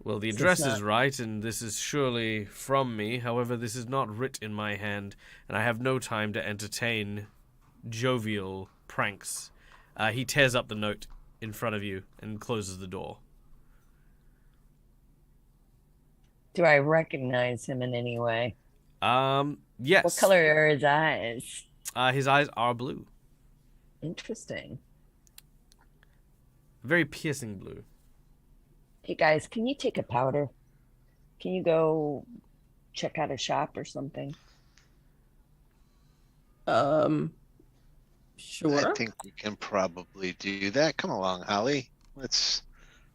the Is this address is not- right, and this is surely from me. However, this is not writ in my hand, and I have no time to entertain jovial pranks." He tears up the note in front of you and closes the door. Do I recognize him in any way? Yes. What color are his eyes? His eyes are blue. Interesting. Very piercing blue. Hey guys, can you take a powder? Can you go check out a shop or something? Sure. I think we can probably do that. Come along, Holly. Let's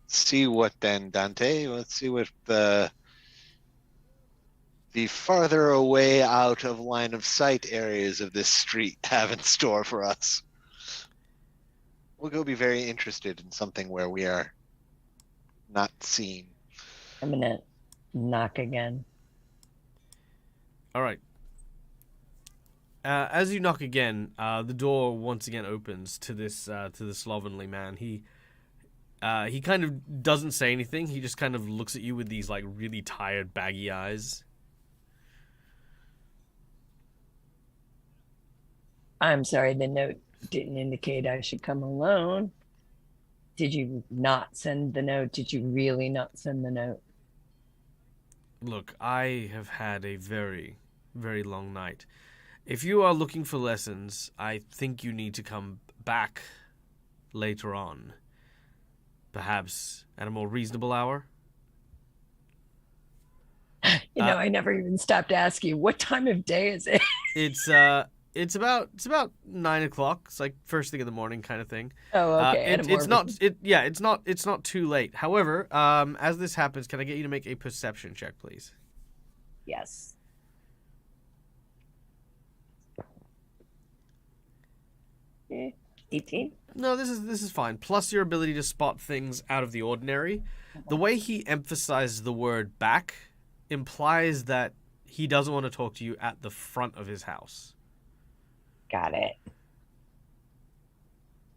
see what then, Dante. Let's see what the farther away out of line of sight areas of this street have in store for us. We'll go be very interested in something where we are not seen. I'm gonna knock again. All right. As you knock again, the door once again opens to this slovenly man. He kind of doesn't say anything. He just kind of looks at you with these like really tired, baggy eyes. I'm sorry, the note didn't indicate I should come alone. Did you not send the note? Did you really not send the note? Look, I have had a very, very long night. If you are looking for lessons, I think you need to come back later on. Perhaps at a more reasonable hour? You know, I never even stopped to ask you, what time of day is it? It's about 9 o'clock. It's like first thing in the morning kind of thing. Oh, okay. It's not too late. However, as this happens, can I get you to make a perception check, please? Yes. Eh, 18? No, this is fine. Plus your ability to spot things out of the ordinary. The way he emphasizes the word back implies that he doesn't want to talk to you at the front of his house. Got it.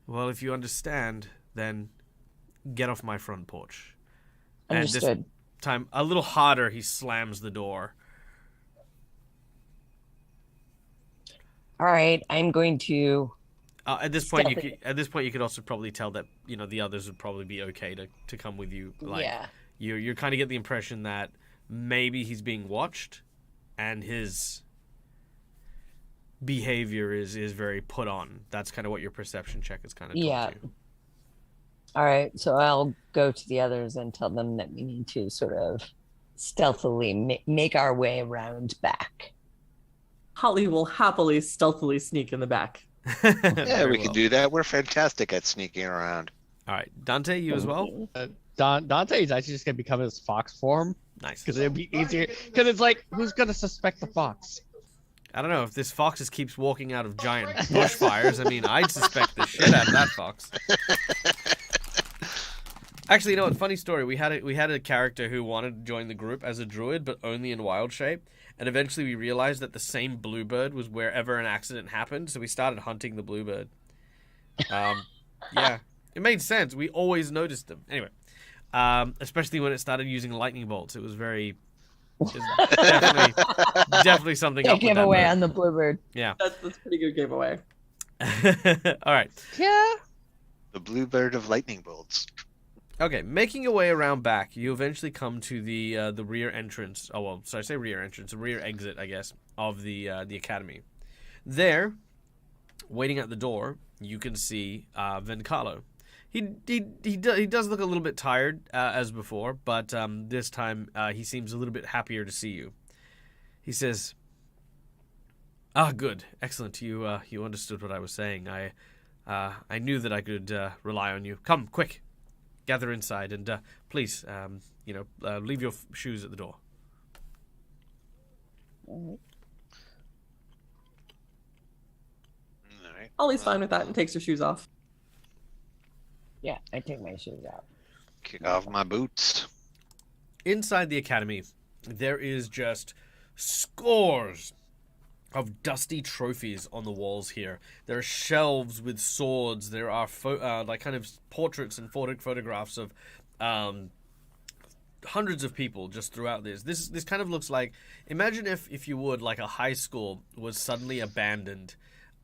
Well, if you understand, then get off my front porch. Understood. And this time, a little harder, he slams the door. All right, I'm going to... At this point, you could also probably tell that the others would probably be okay to come with you. Like, yeah. You kind of get the impression that maybe he's being watched, and his behavior is very put on. That's kind of what your perception check is kind of told Yeah. you. All right, so I'll go to the others and tell them that we need to sort of stealthily make our way around back. Holly will happily stealthily sneak in the back. Yeah, we can do that. We're fantastic at sneaking around. All right, Dante, you as well. Dante's actually just gonna become his fox form Nice. because it'd be easier. Because it's like, who's gonna suspect the fox? I don't know if this fox just keeps walking out of giant bushfires. I mean, I'd suspect the shit out of that fox. Actually, you know what? Funny story. We had a character who wanted to join the group as a druid, but only in wild shape. And eventually, we realized that the same bluebird was wherever an accident happened. So we started hunting the bluebird. Yeah, it made sense. We always noticed them. Anyway, especially when it started using lightning bolts, it was definitely something. A Up with that giveaway bird. on the bluebird. Yeah. That's a pretty good giveaway. All right. Yeah. The bluebird of lightning bolts. Okay, making your way around back, you eventually come to the rear entrance. Oh well, sorry, I say rear entrance, the rear exit, I guess, of the academy. There, waiting at the door, you can see Vencalo. He does look a little bit tired as before, but this time he seems a little bit happier to see you. He says, "Ah, good, excellent. You understood what I was saying. I knew that I could rely on you. Come, quick, gather inside, and please, leave your shoes at the door." All right. Ollie's fine with that and takes her shoes off. Yeah, I take my shoes out. Kick off my boots. Inside the academy, there is just scores of dusty trophies on the walls here. There are shelves with swords. There are kind of portraits and photographs of hundreds of people just throughout this. This kind of looks like, imagine if you would, like a high school was suddenly abandoned,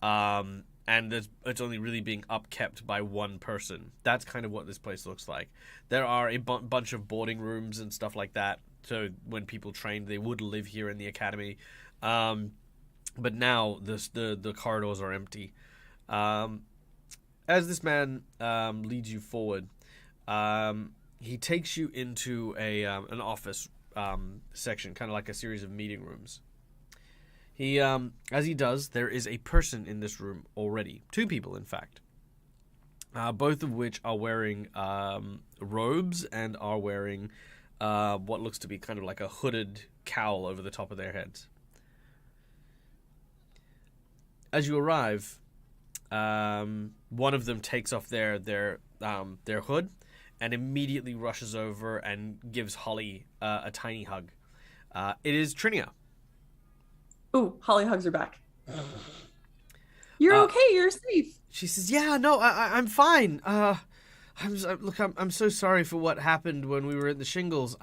and it's only really being upkept by one person. That's kind of what this place looks like. There are a bunch of boarding rooms and stuff like that. So when people trained, they would live here in the academy. But now the corridors are empty. As this man leads you forward, he takes you into an office section, kind of like a series of meeting rooms. As he does, there is a person in this room already. 2 people, in fact. Both of which are wearing robes and are wearing what looks to be kind of like a hooded cowl over the top of their heads. As you arrive, one of them takes off their hood and immediately rushes over and gives Holly a tiny hug. It is Trinia. Ooh, Holly hugs her back. You're okay. You're safe. She says, "Yeah, no, I'm fine. I'm so sorry for what happened when we were at the shingles.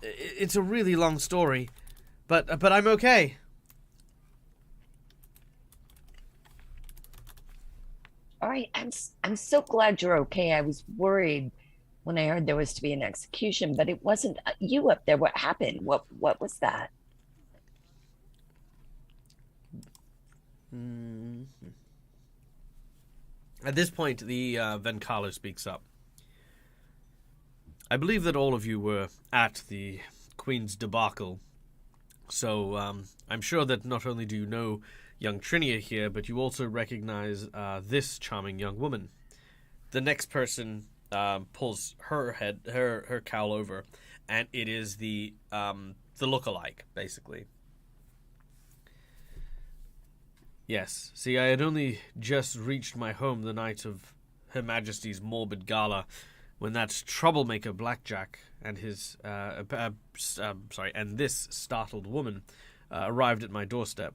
It's a really long story, but I'm okay." All right, I'm so glad you're okay. I was worried when I heard there was to be an execution, but it wasn't you up there. What happened? What was that? Mm-hmm. At this point, the Venkalo speaks up. "I believe that all of you were at the Queen's debacle, so I'm sure that not only do you know young Trinia here, but you also recognize this charming young woman." The next person pulls her cowl over, and it is the lookalike, basically. "Yes. See, I had only just reached my home the night of Her Majesty's morbid gala when that troublemaker Blackjack and his and this startled woman arrived at my doorstep.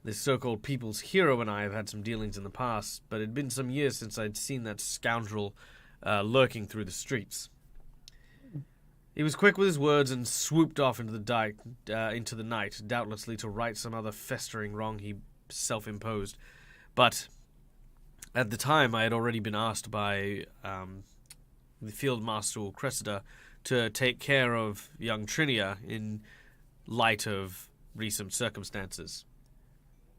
This so-called people's hero and I have had some dealings in the past, but it had been some years since I'd seen that scoundrel lurking through the streets. He was quick with his words and swooped off into the night, doubtlessly to right some other festering wrong he self-imposed. But at the time, I had already been asked by the Field Marshal Cressida to take care of young Trinia in light of recent circumstances.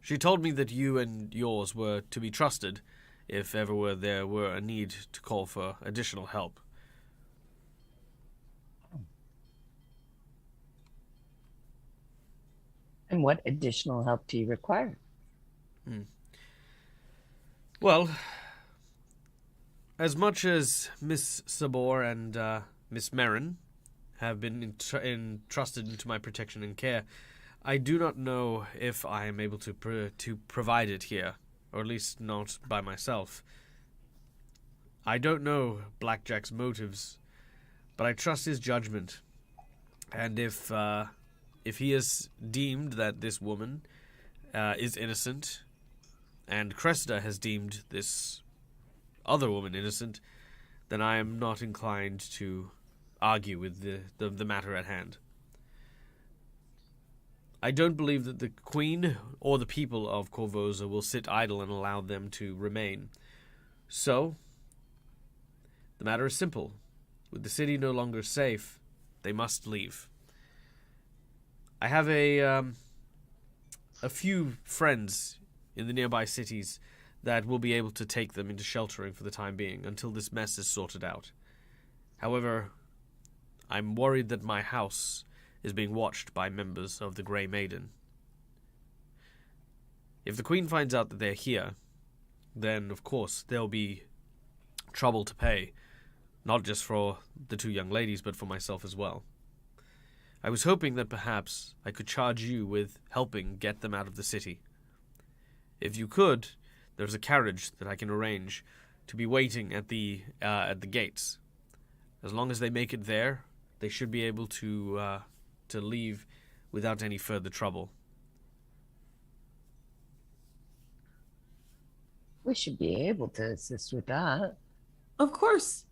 She told me that you and yours were to be trusted if ever there were a need to call for additional help." And what additional help do you require? Well, as much as Miss Sabor and Miss Marin have been entrusted into my protection and care, I do not know if I am able to provide it here, or at least not by myself. I don't know Blackjack's motives, but I trust his judgment, and if he has deemed that this woman is innocent, and Cressida has deemed this other woman innocent, then I am not inclined to argue with the matter at hand. I don't believe that the Queen or the people of Korvosa will sit idle and allow them to remain. So, the matter is simple. With the city no longer safe, they must leave. I have a few friends in the nearby cities that we'll be able to take them into sheltering for the time being until this mess is sorted out. However, I'm worried that my house is being watched by members of the Grey Maiden. If the Queen finds out that they're here, then of course there'll be trouble to pay, not just for the two young ladies, but for myself as well. I was hoping that perhaps I could charge you with helping get them out of the city. If you could, there's a carriage that I can arrange to be waiting at the gates. As long as they make it there, they should be able to leave without any further trouble. We should be able to assist with that. Of course.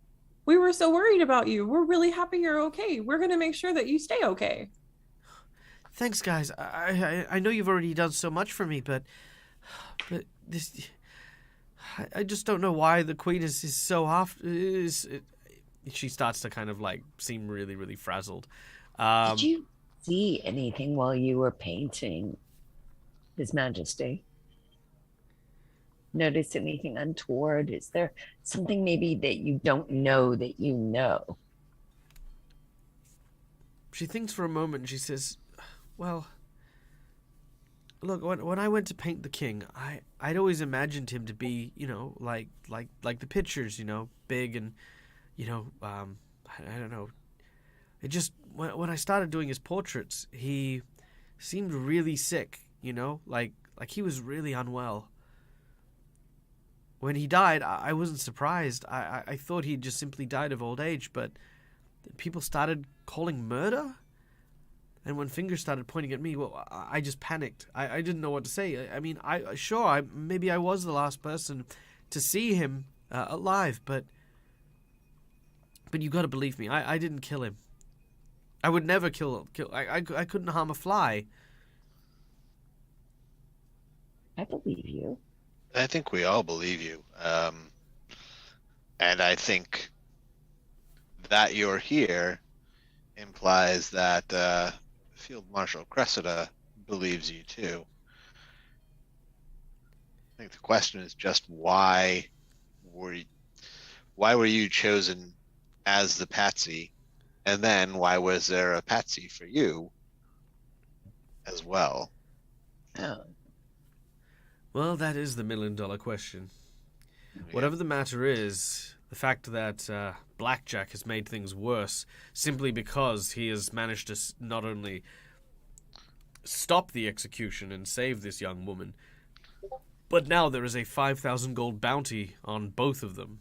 We were so worried about you. We're really happy you're okay. We're going to make sure that you stay okay. Thanks, guys. I know you've already done so much for me, but this... I just don't know why the Queen is so off. She starts to kind of like seem really, really frazzled. Did you see anything while you were painting His Majesty? Notice anything untoward? Is there something maybe that you don't know that you know? She thinks for a moment and she says, well, look, when I went to paint the king, I'd always imagined him to be, like the pictures, big and, I don't know. It just, when I started doing his portraits, he seemed really sick, like he was really unwell. When he died, I wasn't surprised. I thought he just simply died of old age, but people started calling murder. And when fingers started pointing at me, well, I just panicked. I didn't know what to say. I mean, maybe I was the last person to see him alive, but you got to believe me. I didn't kill him. I would never kill. I couldn't harm a fly. I believe you. I think we all believe you. And I think that you're here implies that Field Marshal Cressida believes you too. I think the question is just why were you chosen as the patsy, and then why was there a patsy for you as well? Oh. Well, that is the million-dollar question. Yeah. Whatever the matter is, the fact that Blackjack has made things worse simply because he has managed to not only stop the execution and save this young woman, but now there is a 5,000 gold bounty on both of them.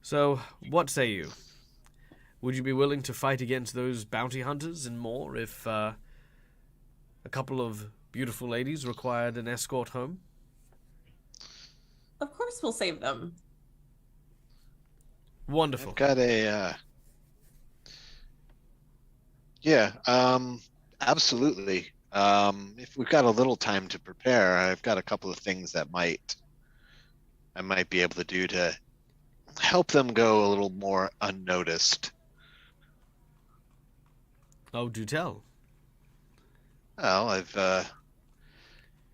So, what say you? Would you be willing to fight against those bounty hunters and more if a couple of beautiful ladies required an escort home? Of course we'll save them. Wonderful. I've got a absolutely. If we've got a little time to prepare, I've got a couple of things that I might be able to do to help them go a little more unnoticed. Oh, do tell. Well,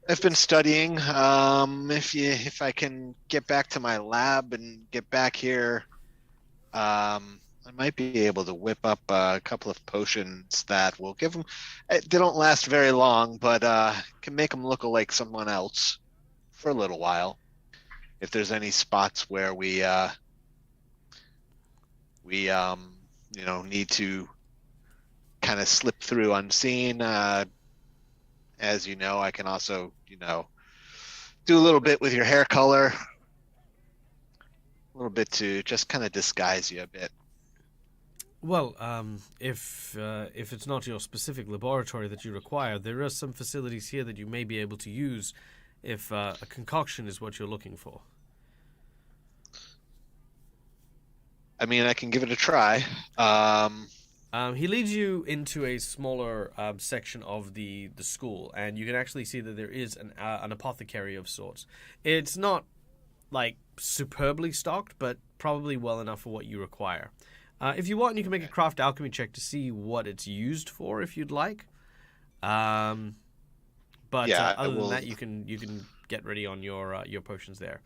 I've been studying. If I can get back to my lab and get back here, I might be able to whip up a couple of potions that will give them. They don't last very long, but can make them look like someone else for a little while. If there's any spots where we need to kind of slip through unseen. As you know, I can also, do a little bit with your hair color, a little bit to just kind of disguise you a bit. Well, if it's not your specific laboratory that you require, there are some facilities here that you may be able to use if a concoction is what you're looking for. I mean, I can give it a try. He leads you into a smaller section of the school, and you can actually see that there is an apothecary of sorts. It's not, like, superbly stocked, but probably well enough for what you require. If you want, you can make a craft alchemy check to see what it's used for, if you'd like. But other than that, you can get ready on your potions there.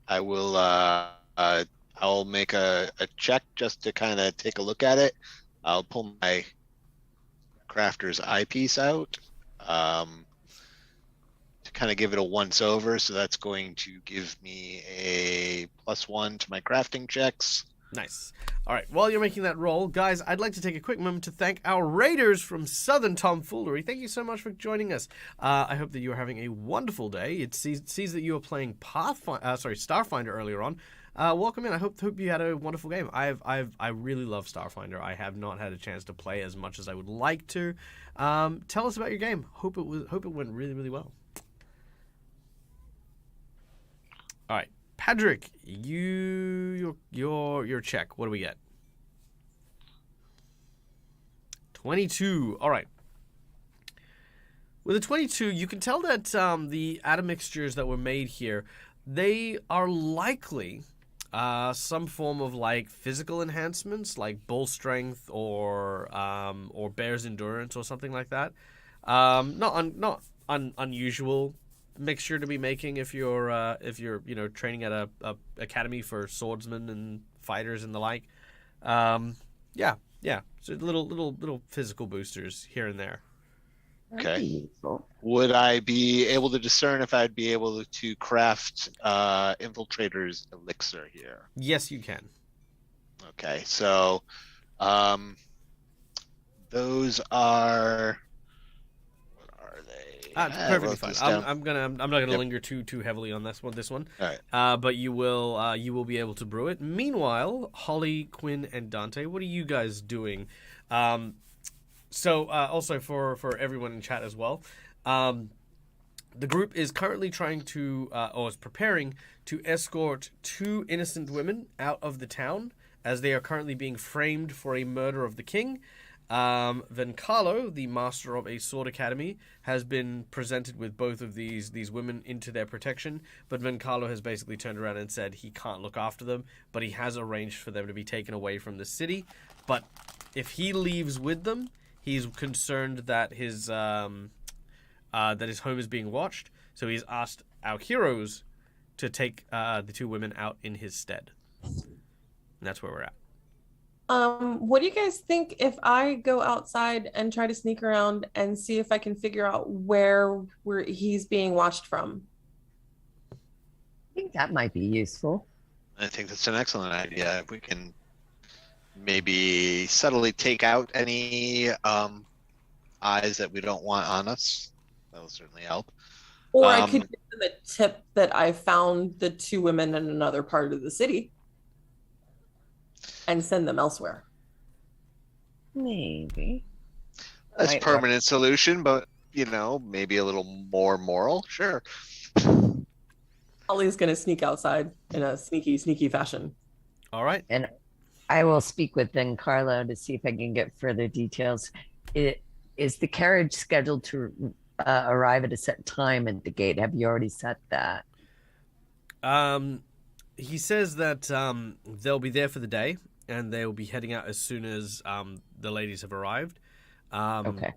I will. I'll make a check just to kind of take a look at it. I'll pull my crafter's eyepiece out to kind of give it a once over. So that's going to give me a +1 to my crafting checks. Nice. All right, while you're making that roll, guys, I'd like to take a quick moment to thank our raiders from Southern Tomfoolery. Thank you so much for joining us. I hope that you are having a wonderful day. It sees that you were playing Starfinder earlier on. Welcome in. I hope you had a wonderful game. I really love Starfinder. I have not had a chance to play as much as I would like to. Tell us about your game. Hope it went really, really well. All right. Patrick, your check. What do we get? 22. All right. With a 22, you can tell that the admixtures that were made here, they are likely some form of like physical enhancements, like bull strength or bear's endurance or something like that. Not unusual mixture to be making if you're training at a academy for swordsmen and fighters and the like. Yeah, so little physical boosters here and there. Okay. Would I be able to discern if I'd be able to craft infiltrator's elixir here? Yes, you can. Okay, so those are. Perfectly fine. I'm not gonna linger too heavily on this one. All right. But you will be able to brew it. Meanwhile, Holly, Quinn, and Dante, what are you guys doing? So also for everyone in chat as well, the group is currently trying to or is preparing to escort 2 innocent women out of the town as they are currently being framed for a murder of the king. Vencalo, the master of a sword academy, has been presented with both of these women into their protection, but Vencalo has basically turned around and said he can't look after them, but he has arranged for them to be taken away from the city. But if he leaves with them, he's concerned that his home is being watched, so he's asked our heroes to take the 2 women out in his stead. And that's where we're at. What do you guys think if I go outside and try to sneak around and see if I can figure out where he's being watched from? I think that might be useful. I think that's an excellent idea. If we can maybe subtly take out any eyes that we don't want on us, that'll certainly help. Or I could give them a tip that I found the 2 women in another part of the city and send them elsewhere. Maybe. That's a permanent solution, but maybe a little more moral. Sure. Holly's gonna sneak outside in a sneaky fashion. All right. And I will speak with Carlo to see if I can get further details. Is the carriage scheduled to arrive at a set time at the gate? Have you already set that? He says that they'll be there for the day, and they will be heading out as soon as the ladies have arrived. Okay.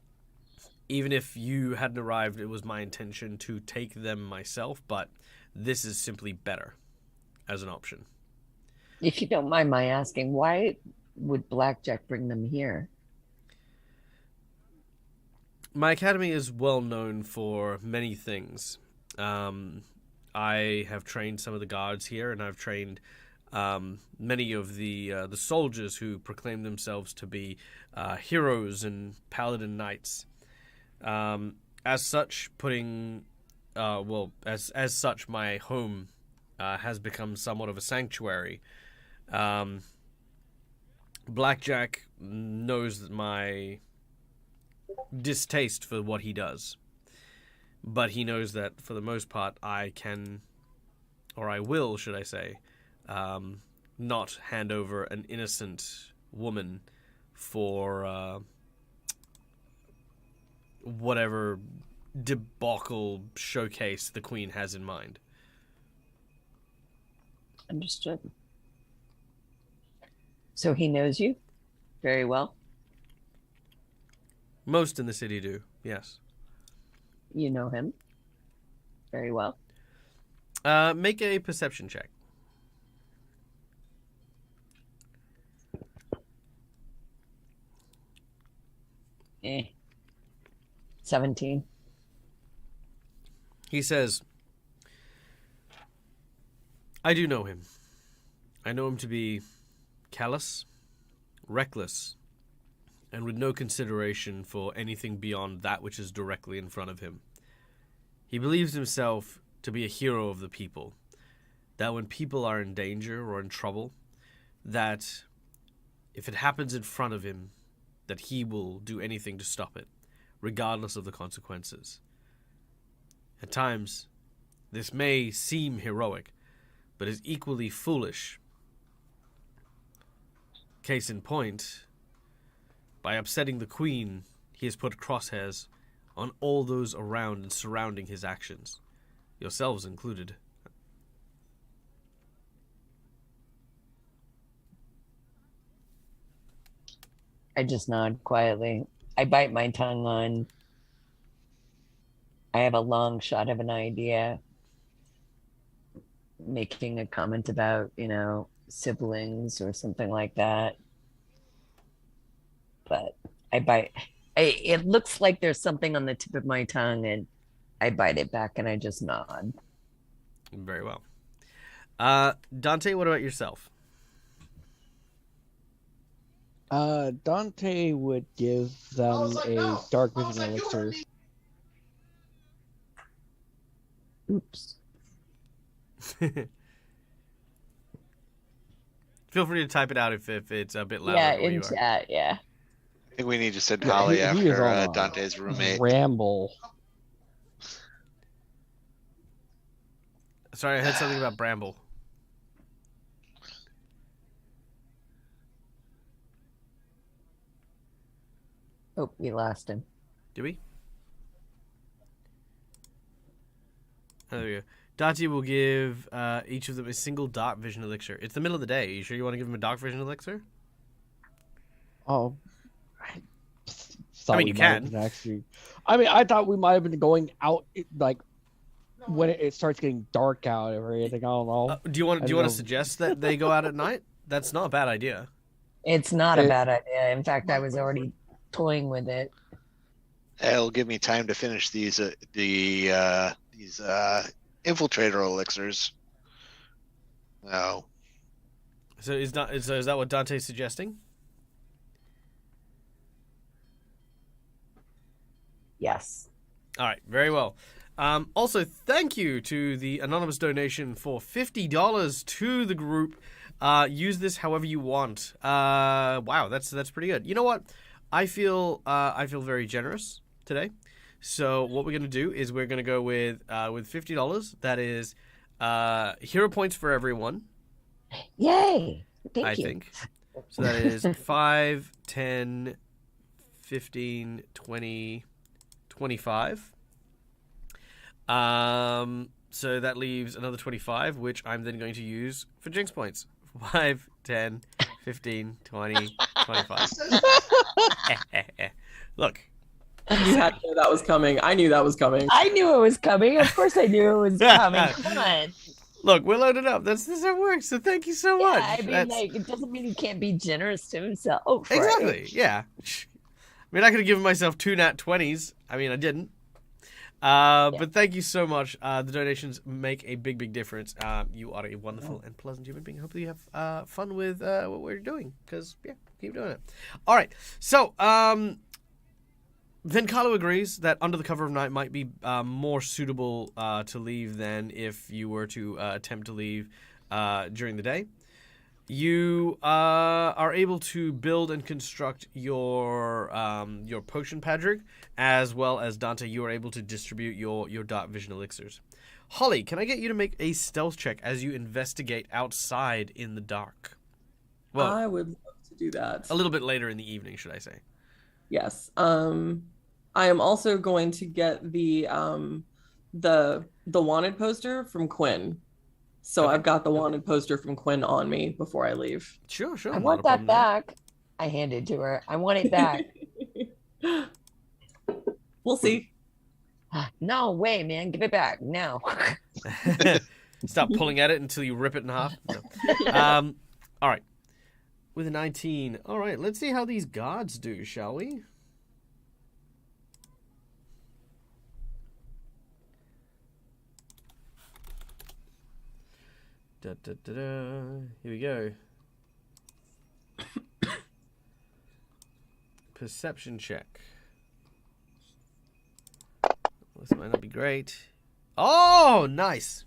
Even if you hadn't arrived, it was my intention to take them myself, but this is simply better as an option. If you don't mind my asking, why would Blackjack bring them here? My academy is well known for many things. I have trained some of the guards here, and I've trained many of the soldiers who proclaim themselves to be heroes and paladin knights. As such, as such, my home has become somewhat of a sanctuary. Blackjack knows that my distaste for what he does, but he knows that for the most part I can, or I will, should I say, not hand over an innocent woman for whatever debacle showcase the Queen has in mind. Understood. So he knows you very well? Most in the city do, yes. You know him? Very well. Make a perception check. Eh. 17. He says, I do know him. I know him to be callous, reckless, and with no consideration for anything beyond that which is directly in front of him. He believes himself to be a hero of the people, that when people are in danger or in trouble, that if it happens in front of him, that he will do anything to stop it, regardless of the consequences. At times, this may seem heroic, but is equally foolish. Case in point, by upsetting the Queen, he has put crosshairs on all those around and surrounding his actions, yourselves included. I just nod quietly. I bite my tongue on. I have a long shot of an idea, making a comment about, siblings or something like that. But I bite. It looks like there's something on the tip of my tongue, and I bite it back, and I just nod. Very well. Dante, what about yourself? Dante would give them a dark vision elixir. Oops. Feel free to type it out if it's a bit louder. Yeah, than where you in are. chat, yeah. I think we need to send Yeah, Holly he is after on a Dante's roommate. Ramble. Sorry, I heard something about Bramble. Oh, we lost him. Do we? Oh, there we go. Dati will give each of them a single dark vision elixir. It's the middle of the day. You sure you want to give them a dark vision elixir? Oh, I mean, you can. Actually, I thought we might have been going out like when it starts getting dark out or anything. I don't know. Do you want to suggest that they go out at night? That's not a bad idea. It's not a bad idea. In fact, I was already toying with it. It'll give me time to finish these infiltrator elixirs. No. So is that what Dante's suggesting? Yes. All right, very well. Also, thank you to the anonymous donation for $50 to the group. Use this however you want. Wow, that's pretty good. You know what? I feel very generous today. So what we're gonna do is we're gonna go with $50. That is hero points for everyone. Yay! Thank I you. think. So that is 5, 10, 15, 20, 25. So that leaves another 25, which I'm then going to use for Jinx points. 5, 10, 15, 20, 25. Look. You had to know that was coming. I knew that was coming. I knew it was coming. Of course I knew it was coming. Come on. Look, we're loaded up. That's how it works. So thank you so much. I mean, it doesn't mean he can't be generous to himself. Right? Exactly. Yeah. I mean, I could have given myself 2 nat 20s. I mean, I didn't. But thank you so much. The donations make a big difference. You are a wonderful and pleasant human being. Hopefully you have fun with what we're doing. Because, keep doing it. All right. So, Vencalo agrees that Under the Cover of Night might be more suitable to leave than if you were to attempt to leave during the day. You are able to build and construct your potion, Padrick, as well as Dante. You are able to distribute your dark vision elixirs. Holly, can I get you to make a stealth check as you investigate outside in the dark? Well, I would love to do that. A little bit later in the evening, should I say? Yes. I am also going to get the wanted poster from Quinn. So Okay. I've got the wanted poster from Quinn on me before I leave. Sure. I not want a that problem there. back. I handed to her. I want it back. We'll see. No way, man. Give it back. No. Stop pulling at it until you rip it in half. No. All right. With a 19. All right, let's see how these guards do, shall we? Da, da, da, da. Here we go. Perception check. This might not be great. Oh, nice.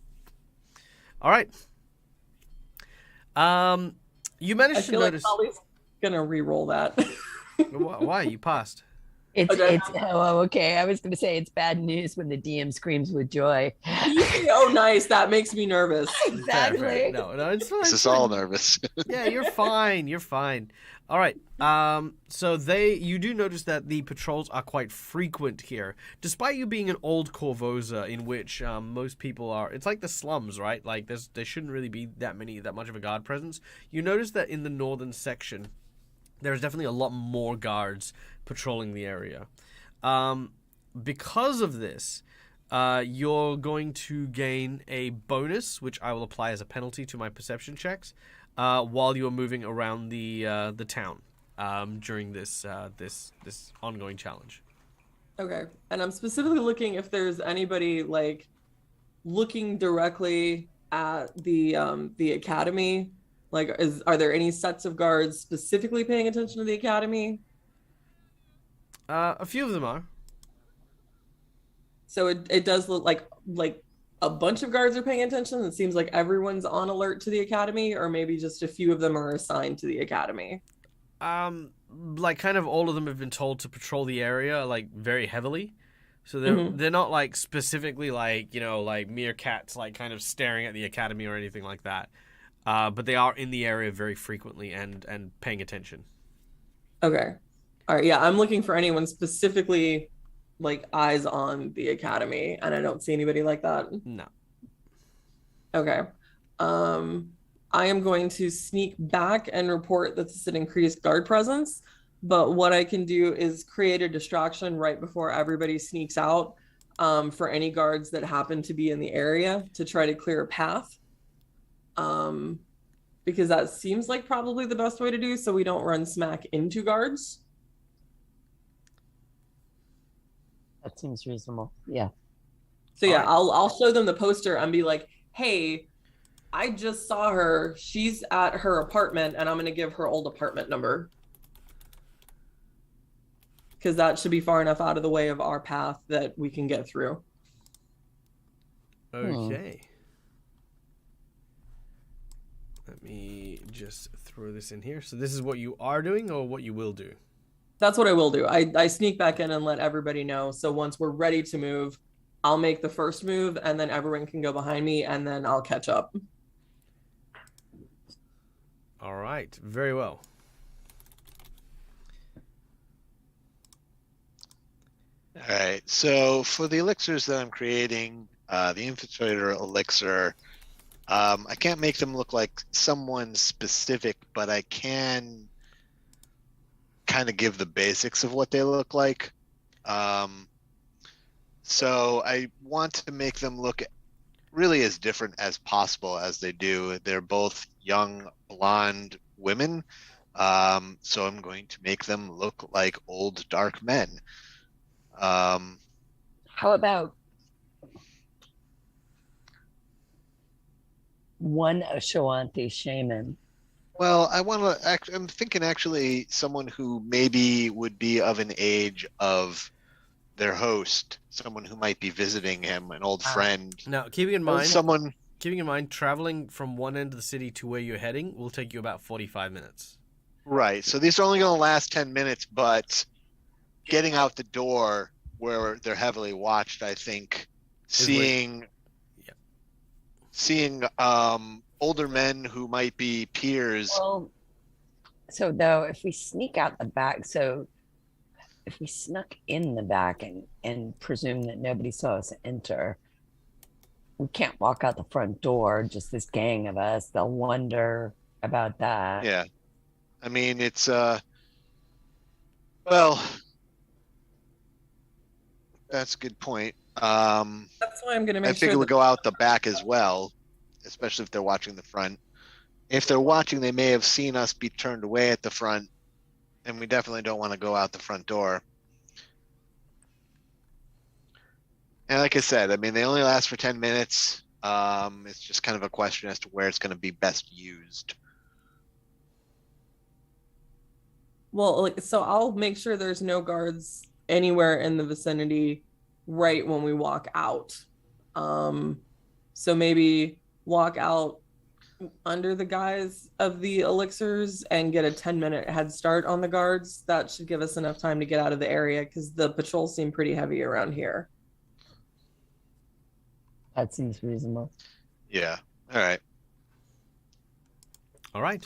All right. You managed I to feel notice. like Holly's gonna re-roll that. Why? You passed. It's okay. I was going to say it's bad news when the DM screams with joy. Oh, nice. That makes me nervous. Exactly. Fair. No, it's fine. This is all nervous. Yeah, you're fine. You're fine. All right. So you do notice that the patrols are quite frequent here, despite you being an old Korvosa in which most people are. It's like the slums, right? Like there shouldn't really be that much of a guard presence. You notice that in the northern section, there's definitely a lot more guards patrolling the area. Because of this, you're going to gain a bonus, which I will apply as a penalty to my perception checks, while you are moving around the town during this ongoing challenge. Okay, and I'm specifically looking if there's anybody like looking directly at the academy. Like, are there any sets of guards specifically paying attention to the academy? A few of them are. So it does look like a bunch of guards are paying attention. It seems like everyone's on alert to the academy, or maybe just a few of them are assigned to the academy. Like kind of all of them have been told to patrol the area like very heavily. So they're not like specifically like, like meerkats like kind of staring at the academy or anything like that. But they are in the area very frequently and paying attention. Okay. All right. Yeah, I'm looking for anyone specifically like eyes on the academy, and I don't see anybody like that. No. Okay. I am going to sneak back and report that this is an increased guard presence, but what I can do is create a distraction right before everybody sneaks out, for any guards that happen to be in the area to try to clear a path. Because that seems like probably the best way to do so we don't run smack into guards. That seems reasonable. Yeah. So yeah, All right. I'll show them the poster and be like, hey, I just saw her. She's at her apartment, and I'm going to give her old apartment number. Because that should be far enough out of the way of our path that we can get through. Okay. Let me just throw this in here. So this is what you are doing or what you will do? That's what I will do. I sneak back in and let everybody know. So once we're ready to move, I'll make the first move, and then everyone can go behind me, and then I'll catch up. All right. Very well. All right. So for the elixirs that I'm creating, the infiltrator elixir, I can't make them look like someone specific, but I can kind of give the basics of what they look like. So I want to make them look really as different as possible as they do. They're both young, blonde women. So I'm going to make them look like old, dark men. How about one a Shoanti shaman? Well, I'm thinking actually someone who maybe would be of an age of their host, someone who might be visiting him, an old friend. Now, keeping in mind, traveling from one end of the city to where you're heading will take you about 45 minutes. Right. So these are only going to last 10 minutes, but getting out the door where they're heavily watched, I think, seeing older men who might be peers. Well, so though, if we sneak out the back, so if we snuck in the back and presume that nobody saw us enter, we can't walk out the front door, just this gang of us. They'll wonder about that. Yeah. I mean, it's, well, that's a good point. That's why I'm gonna I make figure sure we that go out the back as well, especially if they're watching the front. If they're watching, they may have seen us be turned away at the front, and we definitely don't want to go out the front door. And like I said, I mean, they only last for 10 minutes. It's just kind of a question as to where it's going to be best used. well, like, so I'll make sure there's no guards anywhere in the vicinity right when we walk out. So maybe walk out under the guise of the elixirs and get a 10-minute head start on the guards. That should give us enough time to get out of the area because the patrols seem pretty heavy around here. That seems reasonable. Yeah. All right. All right.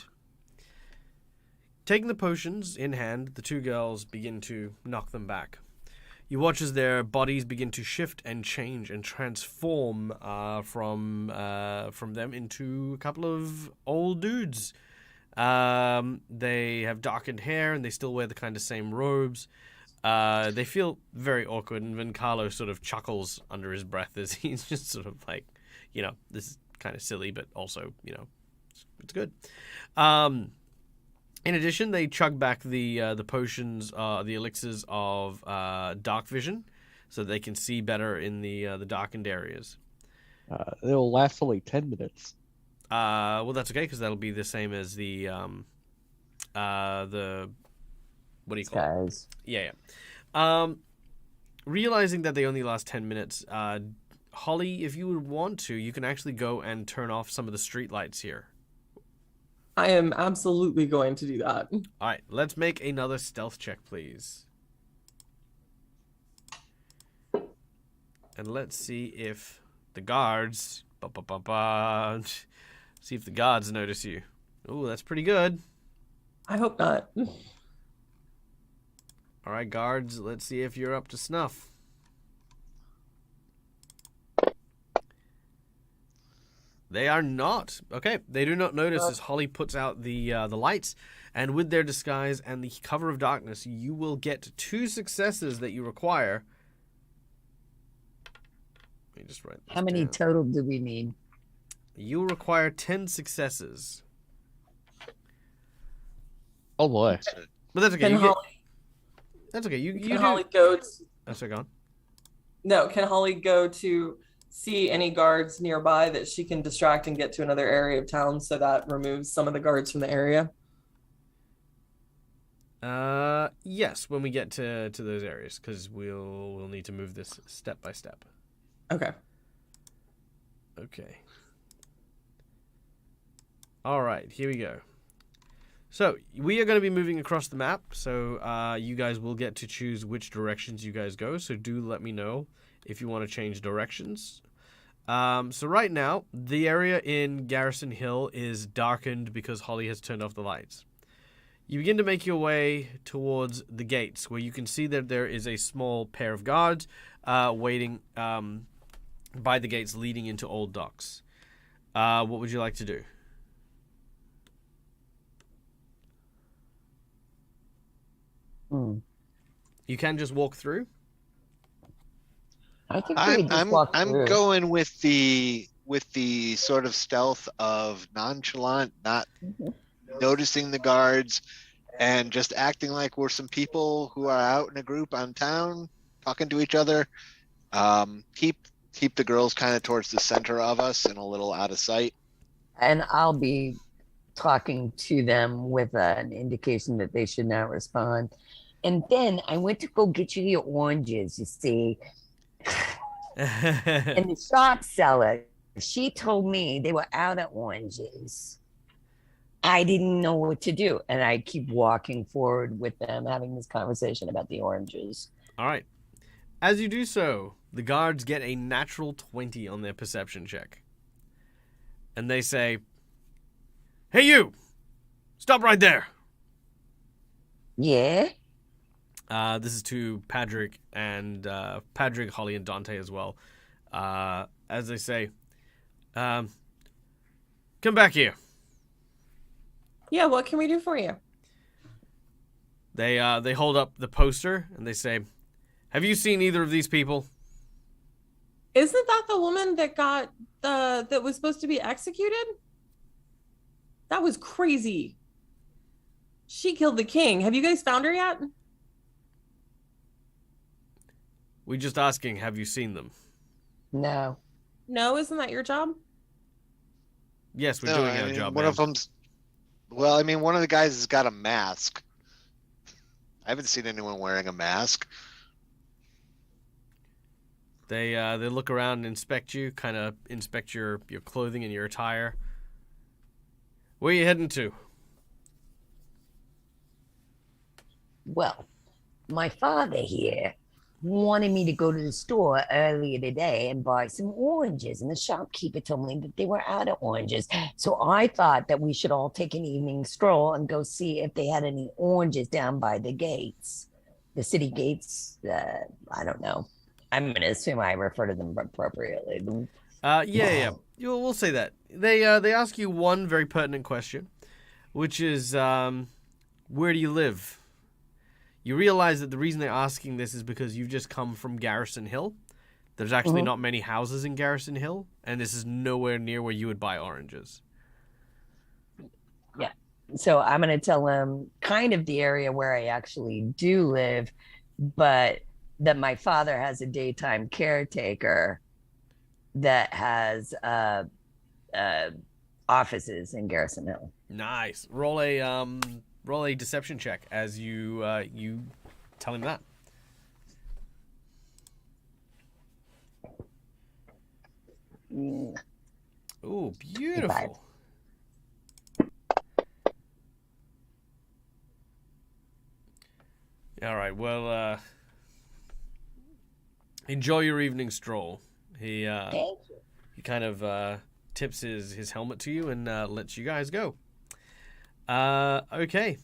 Taking the potions in hand, the two girls begin to knock them back. You watch as their bodies begin to shift and change and transform from them into a couple of old dudes. They have darkened hair and they still wear the kind of same robes. They feel very awkward, and Vin Carlo sort of chuckles under his breath as he's just sort of like, this is kind of silly, but also, it's good. In addition, they chug back the potions, the elixirs of dark vision, so they can see better in the darkened areas. It'll last only 10 minutes. Well, that's okay because that'll be the same as the what do you call it? Guys. Yeah. Realizing that they only last 10 minutes, Holly, if you would want to, you can actually go and turn off some of the street lights here. I am absolutely going to do that. All right, let's make another stealth check, please. And let's see if the guards... See if the guards notice you. Ooh, that's pretty good. I hope not. All right, guards, let's see if you're up to snuff. They are not. Okay, they do not notice as Holly puts out the lights, and with their disguise and the cover of darkness, you will get 2 successes that you require. Let me just write this How many down. total do we need? You require 10 successes. Oh boy. But that's okay. Can Holly, That's okay. You can do. Holly go to, That's okay, go on. no, can Holly go to see any guards nearby that she can distract and get to another area of town so that removes some of the guards from the area? Yes, when we get to those areas, because we'll need to move this step by step. Okay. Okay. All right, here we go. So we are going to be moving across the map, so you guys will get to choose which directions you guys go, so do let me know if you want to change directions. So right now, the area in Garrison Hill is darkened because Holly has turned off the lights. You begin to make your way towards the gates, where you can see that there is a small pair of guards waiting by the gates leading into Old Docks. What would you like to do? You can just walk through. I think we just walk I'm through. going with the sort of stealth of nonchalant, not noticing the guards, and just acting like we're some people who are out in a group on town talking to each other. Keep the girls kind of towards the center of us and a little out of sight. And I'll be talking to them with an indication that they should not respond. And then I went to go get you your oranges, you see. And the shop seller, she told me they were out of oranges. I didn't know what to do. And I keep walking forward with them, having this conversation about the oranges. All right. As you do so, the guards get a natural 20 on their perception check. And they say, "Hey, you! Stop right there!" Yeah? This is to Padrick and Padrick, Holly, and Dante as well. As they say, "Come back here." Yeah, what can we do for you? They hold up the poster and they say, "Have you seen either of these people?" Isn't that the woman that that was supposed to be executed? That was crazy. She killed the king. Have you guys found her yet? We're just asking, have you seen them? No. No, isn't that your job? Yes, we're No, doing I our mean, job, one ma'am. of them's. Well, I mean, one of the guys has got a mask. I haven't seen anyone wearing a mask. They look around and inspect you, kind of inspect your clothing and your attire. Where are you heading to? Well, my father here wanted me to go to the store earlier today and buy some oranges, and the shopkeeper told me that they were out of oranges. So I thought that we should all take an evening stroll and go see if they had any oranges down by the gates, the city gates. I don't know. I'm going to assume I refer to them appropriately. Yeah. We'll say that. They ask you one very pertinent question, which is, where do you live? You realize that the reason they're asking this is because you've just come from Garrison Hill. There's actually not many houses in Garrison Hill, and this is nowhere near where you would buy oranges. Yeah. So I'm going to tell them kind of the area where I actually do live, but that my father has a daytime caretaker that has offices in Garrison Hill. Nice. Roll a deception check as you tell him that. Ooh, beautiful. All right. Well, enjoy your evening stroll. He Thank you. he kind of tips his helmet to you and lets you guys go. Okay.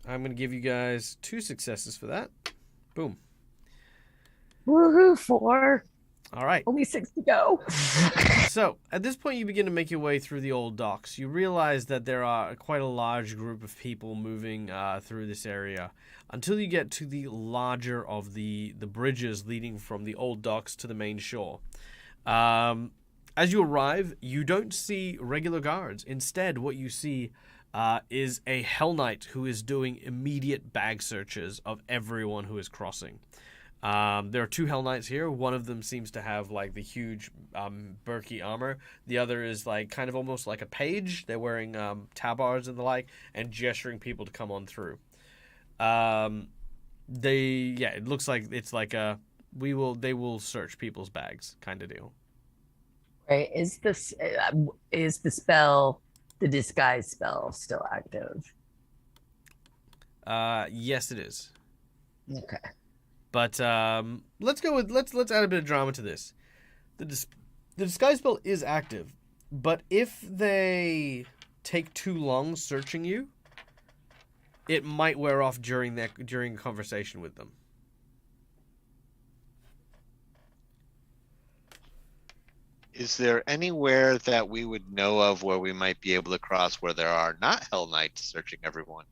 I'm going to give you guys 2 successes for that. Boom. Woohoo, 4. All right. Only 6 to go. So, at this point, you begin to make your way through the old docks. You realize that there are quite a large group of people moving through this area until you get to the larger of the bridges leading from the old docks to the main shore. As you arrive, you don't see regular guards. Instead, what you see is a Hell Knight who is doing immediate bag searches of everyone who is crossing. There are 2 Hell Knights here. One of them seems to have like the huge bulky armor. The other is like kind of almost like a page. They're wearing tabards and the like, and gesturing people to come on through. It looks like it's like they will search people's bags kind of deal. Right. Is the spell, the disguise spell, still active? Yes, it is. Okay. But let's add a bit of drama to this. The disguise spell is active, but if they take too long searching you, it might wear off during a conversation with them. Is there anywhere that we would know of where we might be able to cross where there are not Hell Knights searching everyone?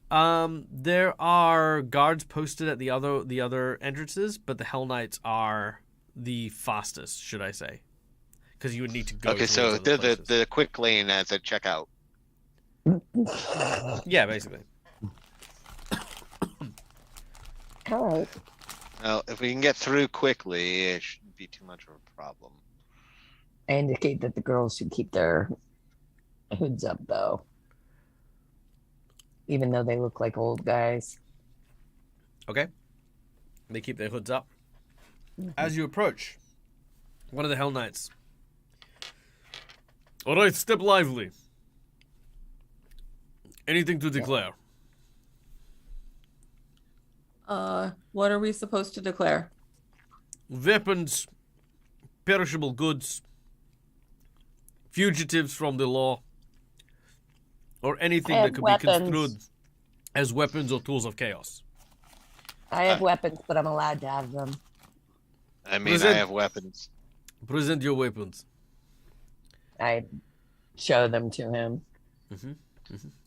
There are guards posted at the other entrances, but the Hell Knights are the fastest, should I say? Because you would need to go. Okay, so they're the quick lane as a checkout. Yeah, basically. All right. Well, if we can get through quickly, it shouldn't be too much of a problem. I indicate that the girls should keep their hoods up, though. Even though they look like old guys. Okay. They keep their hoods up. As you approach, one of the Hell Knights. All right, step lively. Anything to declare? What are we supposed to declare? Weapons, perishable goods, fugitives from the law, or anything that could be construed as weapons or tools of chaos. I have weapons, but I'm allowed to have them. I mean, I have weapons. Present your weapons. I show them to him.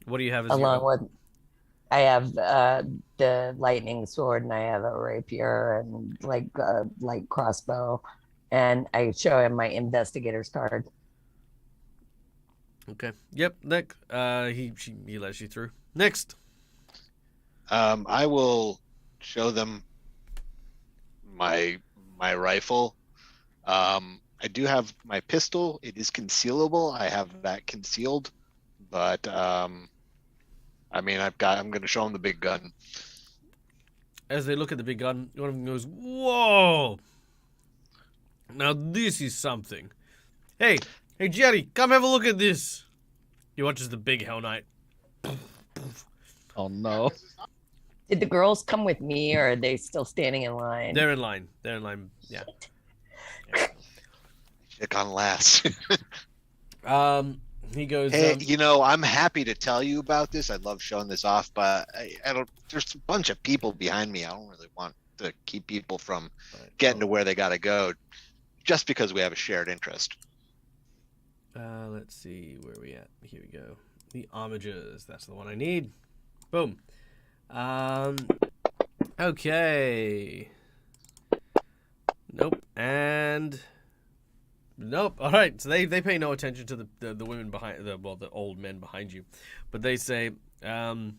What do you have as your Along weapon? with I have the lightning sword, and I have a rapier, and like a light crossbow, and I show him my investigator's card. Okay. Yep. Nick. He lets you through. Next. I will show them my rifle. I do have my pistol. It is concealable. I have that concealed, but I mean, I'm going to show them the big gun. As they look at the big gun, one of them goes, "Whoa! Now this is something. Hey, Jerry, come have a look at this." He watches the big Hell Knight. Oh no. Did the girls come with me, or are they still standing in line? They're in line. They're in line. Yeah. Should have gone last. He goes. Hey, you know, I'm happy to tell you about this. I love showing this off, but I don't. There's a bunch of people behind me. I don't really want to keep people from getting to where they got to go, just because we have a shared interest. Let's see where we at. Here we go. The homages. That's the one I need. Boom. Okay. Nope. And nope. All right. So they pay no attention to the women behind the old men behind you, but they say they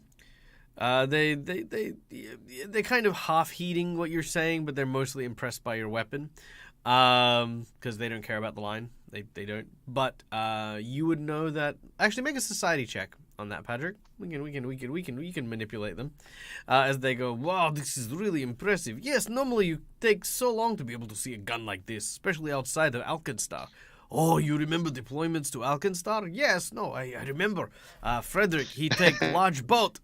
kind of half heeding what you're saying, but they're mostly impressed by your weapon, because they don't care about the line. They don't. But you would know that. Actually, make a society check on that, Patrick. We can manipulate them as they go. Wow, this is really impressive. Yes, normally you take so long to be able to see a gun like this, especially outside of Alkenstar. Oh, you remember deployments to Alkenstar? Yes, no, I remember. Frederick, he take large boat.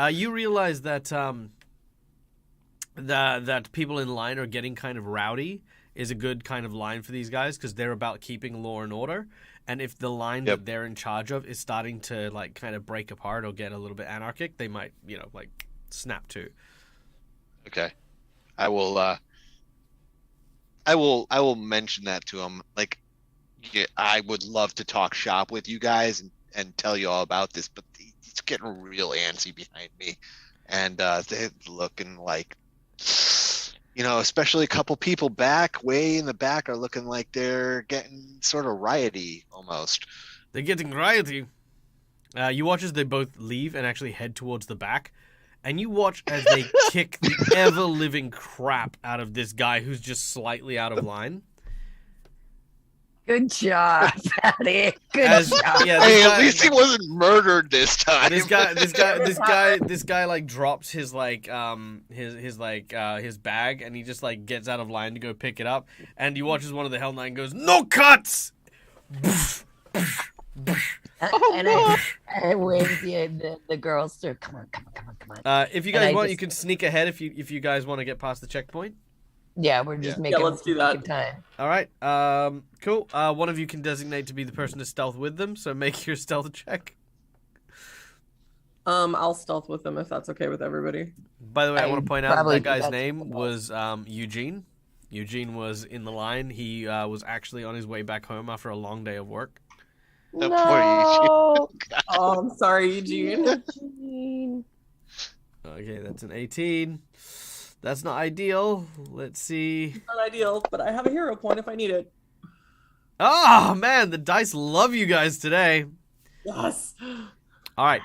You realize that that people in line are getting kind of rowdy is a good kind of line for these guys, because they're about keeping law and order. And if the line that they're in charge of is starting to like kind of break apart or get a little bit anarchic, they might, like snap to. Okay, I will mention that to him. Like, yeah, I would love to talk shop with you guys and tell you all about this, but he's getting real antsy behind me, and they're looking like, especially a couple people way in the back are looking like they're getting sort of rioty almost. They're getting rioty. You watch as they both leave and actually head towards the back, and you watch as they kick the ever-living crap out of this guy who's just slightly out of line. Good job, Patty. Good job. Yeah, hey, at least he wasn't murdered this time. This guy like drops his his bag, and he just like gets out of line to go pick it up, and you watch as one of the Hell Nine goes, "No cuts!" I wave the girls through. Come on. If you guys want, you can sneak ahead if you guys want to get past the checkpoint. Yeah, we're just making let's do that. time. All right. Cool. One of you can designate to be the person to stealth with them, so make your stealth check. I'll stealth with them if that's okay with everybody. By the way, I want to point out that guy's name was Eugene. Eugene was in the line. He was actually on his way back home after a long day of work. Poor Eugene. Oh, I'm sorry, Eugene. Okay, that's an 18. That's not ideal. Let's see. Not ideal, but I have a hero point if I need it. Oh, man, the dice love you guys today. Yes. All right.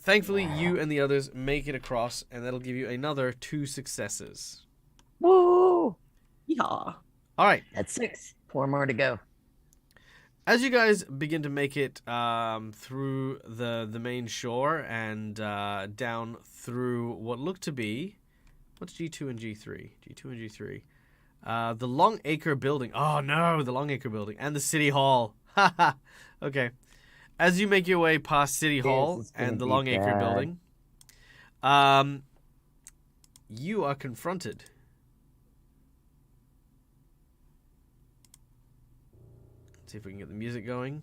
Thankfully, you and the others make it across, and that'll give you another 2 successes. Woo! Yeah. All right. That's 6. 4 more to go. As you guys begin to make it through the main shore and down through what look to be, what's G2 and G3? G2 and G3. The Long Acre Building. Oh no, the Long Acre Building and the City Hall. Haha. Okay. As you make your way past City Hall and the Long Acre Building, you are confronted. See if we can get the music going.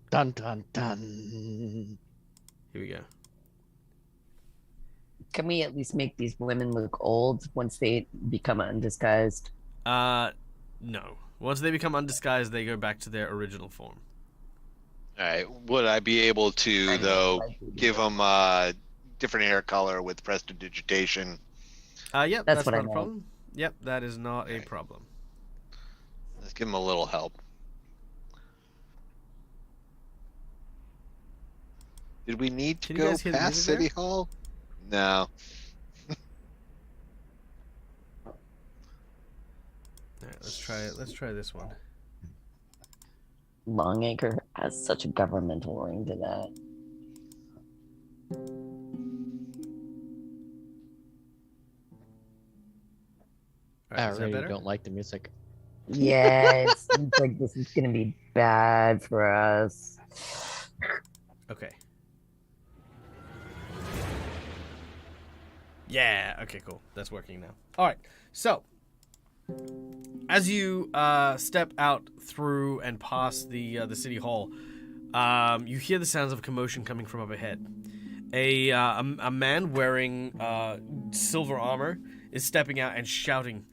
Dun dun dun. Here we go. Can we at least make these women look old once they become undisguised? No. Once they become undisguised, they go back to their original form. All right. Would I be able to, I'm though, likely to give go. him different hair color with prestidigitation? Yep, That's that's what I not a meant. problem. Yep, that is not a Okay. problem. Let's give him a little help. Did we need to Can you go guys hear the past music there? City Hall? No. All right, let's try it. Let's try this one. Longacre has such a governmental ring to that. All I right, is that already better? don't like the music. Yeah, it seems like this is gonna be bad for us. Okay. Yeah. Okay. Cool. That's working now. All right. So, as you step out through and past the city hall, you hear the sounds of commotion coming from up ahead. A man wearing silver armor is stepping out and shouting,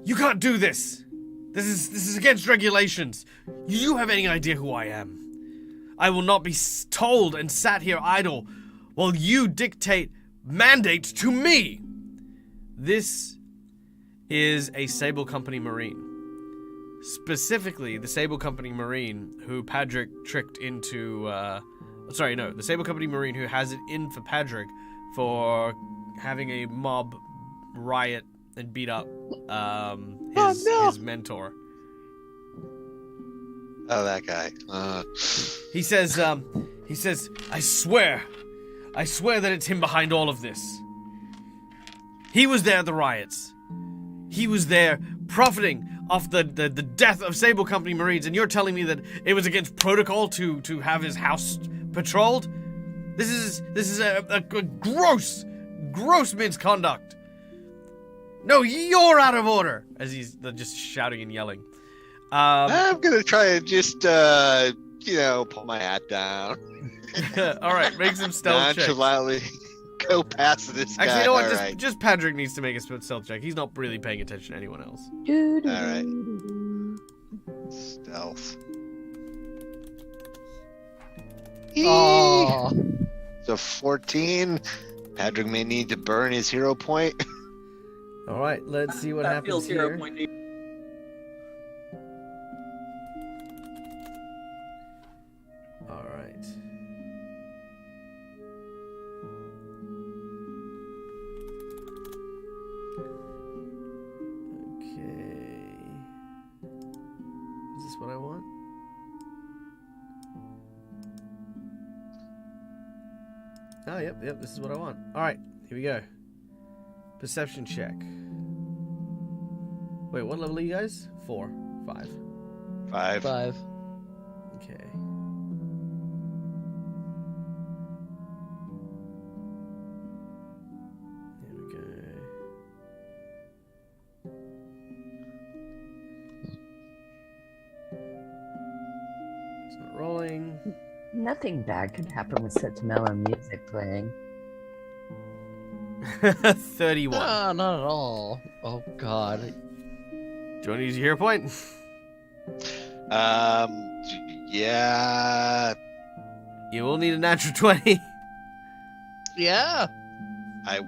"You can't do this! This is against regulations. You have any idea who I am? I will not be told and sat here idle while you dictate mandates to me." This is a Sable Company Marine. Specifically, the Sable Company Marine who Padrick tricked into... the Sable Company Marine who has it in for Padrick for having a mob riot and beat up his mentor. Oh, that guy. He says, I swear that it's him behind all of this. He was there at the riots. He was there profiting off the death of Sable Company Marines, and you're telling me that it was against protocol to have his house patrolled? This is a gross misconduct. No, you're out of order, as he's just shouting and yelling. I'm gonna try and just, pull my hat down. All right, make some stealth checks. Nonchalantly go past this guy. Actually, you know what? All Just, right. just Padrick needs to make a stealth check. He's not really paying attention to anyone else. All right. Stealth. Oh, So 14. Patrick may need to burn his hero point. All right, let's see what That happens feels here. 0.8. All right. Okay. Is this what I want? Oh, yep, this is what I want. All right, here we go. Perception check. Wait, what level are you guys? 4, 5. 5. 5. Okay. Here we go. It's not rolling. Nothing bad could happen with such mellow music playing. 31. No, not at all. Oh God. Do you want to use your hero point? Yeah. You will need a natural 20. Yeah. I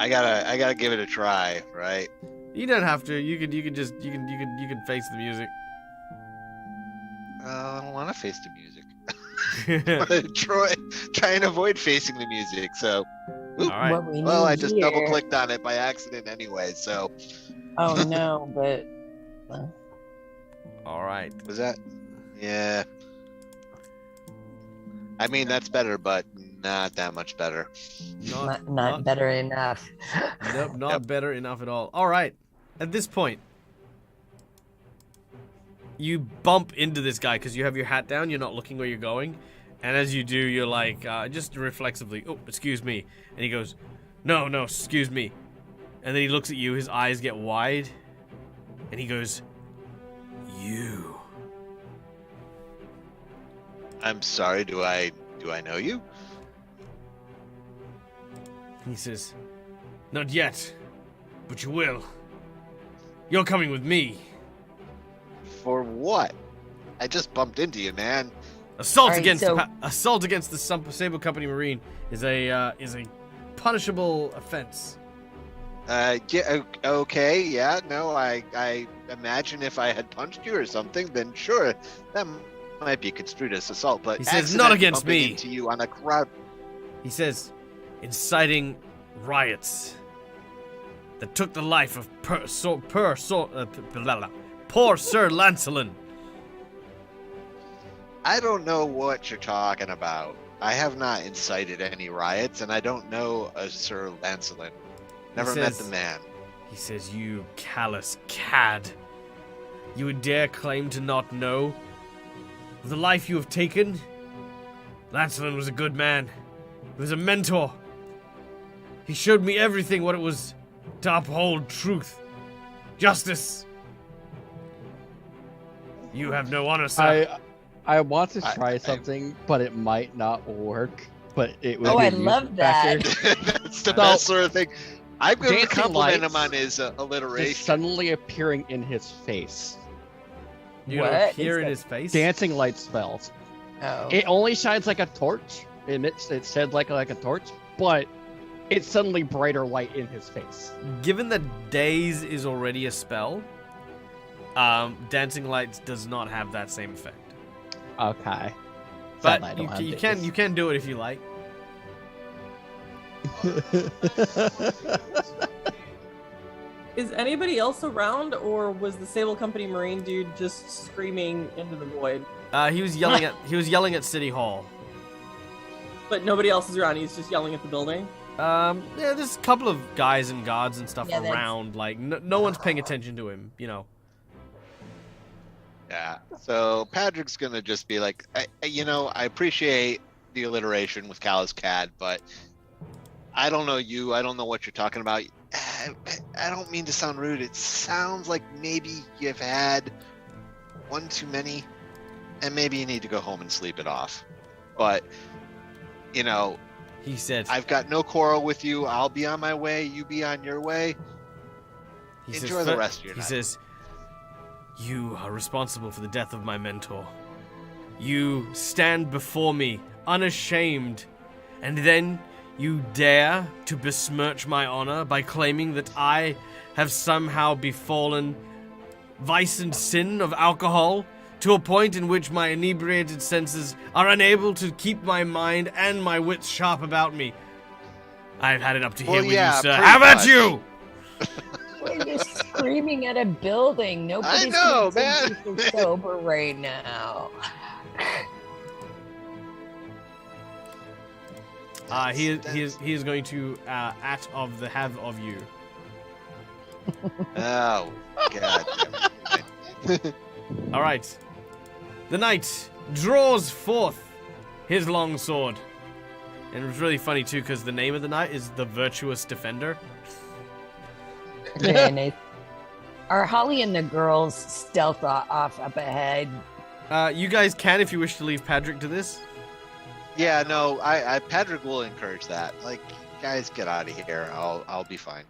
gotta give it a try, right? You don't have to. You can face the music. I don't want to face the music. Try and avoid facing the music. So, All right. What we well, need I just here- double clicked on it by accident anyway. So, Oh no, but All right. was that? Yeah. I mean, that's better, but not that much better. not better enough. Nope, not better enough at all. All right. At this point, you bump into this guy because you have your hat down. You're not looking where you're going. And as you do, you're like, just reflexively, "Oh, excuse me." And he goes, no, excuse me. And then he looks at you. His eyes get wide. And he goes, "You." I'm sorry. Do I know you? He says, "Not yet, but you will. You're coming with me." For what? I just bumped into you, man. Assault Alright, against so- assault against the Sable Company Marine is a punishable offense. Yeah, okay, yeah, no, I imagine if I had punched you or something, then sure, that might be construed as assault, but He says, "Not accidentally against bumping me." into you on a crowd. He says, inciting riots that took the life of poor Sir Lancelin. I don't know what you're talking about. I have not incited any riots, and I don't know a Sir Lancelin. Never met the man. He says, you callous cad. You would dare claim to not know of the life you have taken? Lancelin was a good man. He was a mentor. He showed me everything what it was to uphold truth, justice. You have no honor, sir. I want to I- try something, but it might not work. But it would Oh, be I a music love that. factor. That's the So, best sort of thing. I'm going to dancing compliment him lights on his Just alliteration. suddenly appearing in his face. You're gonna What appear is in that? his face. Dancing light spells. Oh. It only shines like a torch. It shed like a torch, but it's suddenly brighter light in his face. Given that Daze is already a spell, Dancing Lights does not have that same effect. Okay. But Sad I don't have you this. can do it if you like. Is anybody else around, or was the Sable Company Marine dude just screaming into the void? He was yelling at City Hall. But nobody else is around. He's just yelling at the building. Yeah, there's a couple of guys and guards and stuff Yeah, that's- around. Like no one's paying attention to him. You know. Yeah. So Patrick's gonna just be like, I appreciate the alliteration with Callous Cad, but I don't know you. I don't know what you're talking about. I don't mean to sound rude. It sounds like maybe you've had one too many, and maybe you need to go home and sleep it off. But He said. I've got no quarrel with you. I'll be on my way. You be on your way. He says, Enjoy the rest of your He night. says, you are responsible for the death of my mentor. You stand before me unashamed, and then you dare to besmirch my honor by claiming that I have somehow befallen vice and sin of alcohol to a point in which my inebriated senses are unable to keep my mind and my wits sharp about me. I've had it up to here Well, with yeah, you, sir. pretty How about much. you? We're just screaming at a building. Nobody's know, being man. sober right now. He is going to at of the have of you. Oh, God. All right. The knight draws forth his long sword, and it was really funny too because the name of the knight is the Virtuous Defender. Very nice. Are Holly and the girls stealth off up ahead? You guys can if you wish to leave Padrick to this. Yeah, no, I Patrick will encourage that. Like, guys, get out of here. I'll be fine.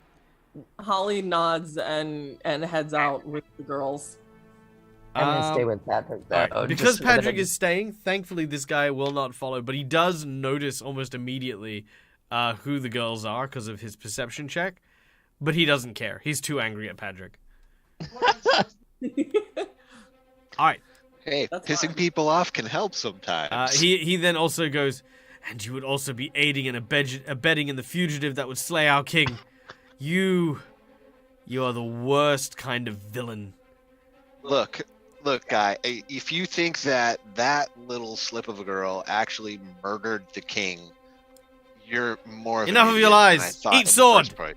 Holly nods and heads out with the girls. I'm gonna stay with Patrick though. Alright, because Padrick is staying, thankfully this guy will not follow, but he does notice almost immediately who the girls are because of his perception check. But he doesn't care. He's too angry at Padrick. All right. Hey, That's pissing fine. people off can help sometimes. He then also goes, and you would also be aiding and abetting in the fugitive that would slay our king. You are the worst kind of villain. Look, guy. If you think that little slip of a girl actually murdered the king, you're more. Enough of your an idiot than I lies. thought Eat in the sword. first place.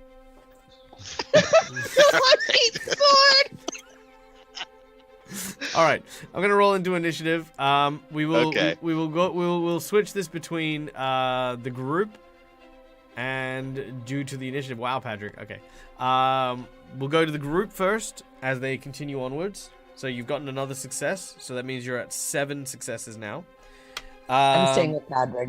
All right, I'm gonna roll into initiative. Okay. We'll switch this between the group and due to the initiative. Wow, Patrick. Okay. We'll go to the group first as they continue onwards. So you've gotten another success. So that means you're at 7 successes now. I'm staying with Patrick.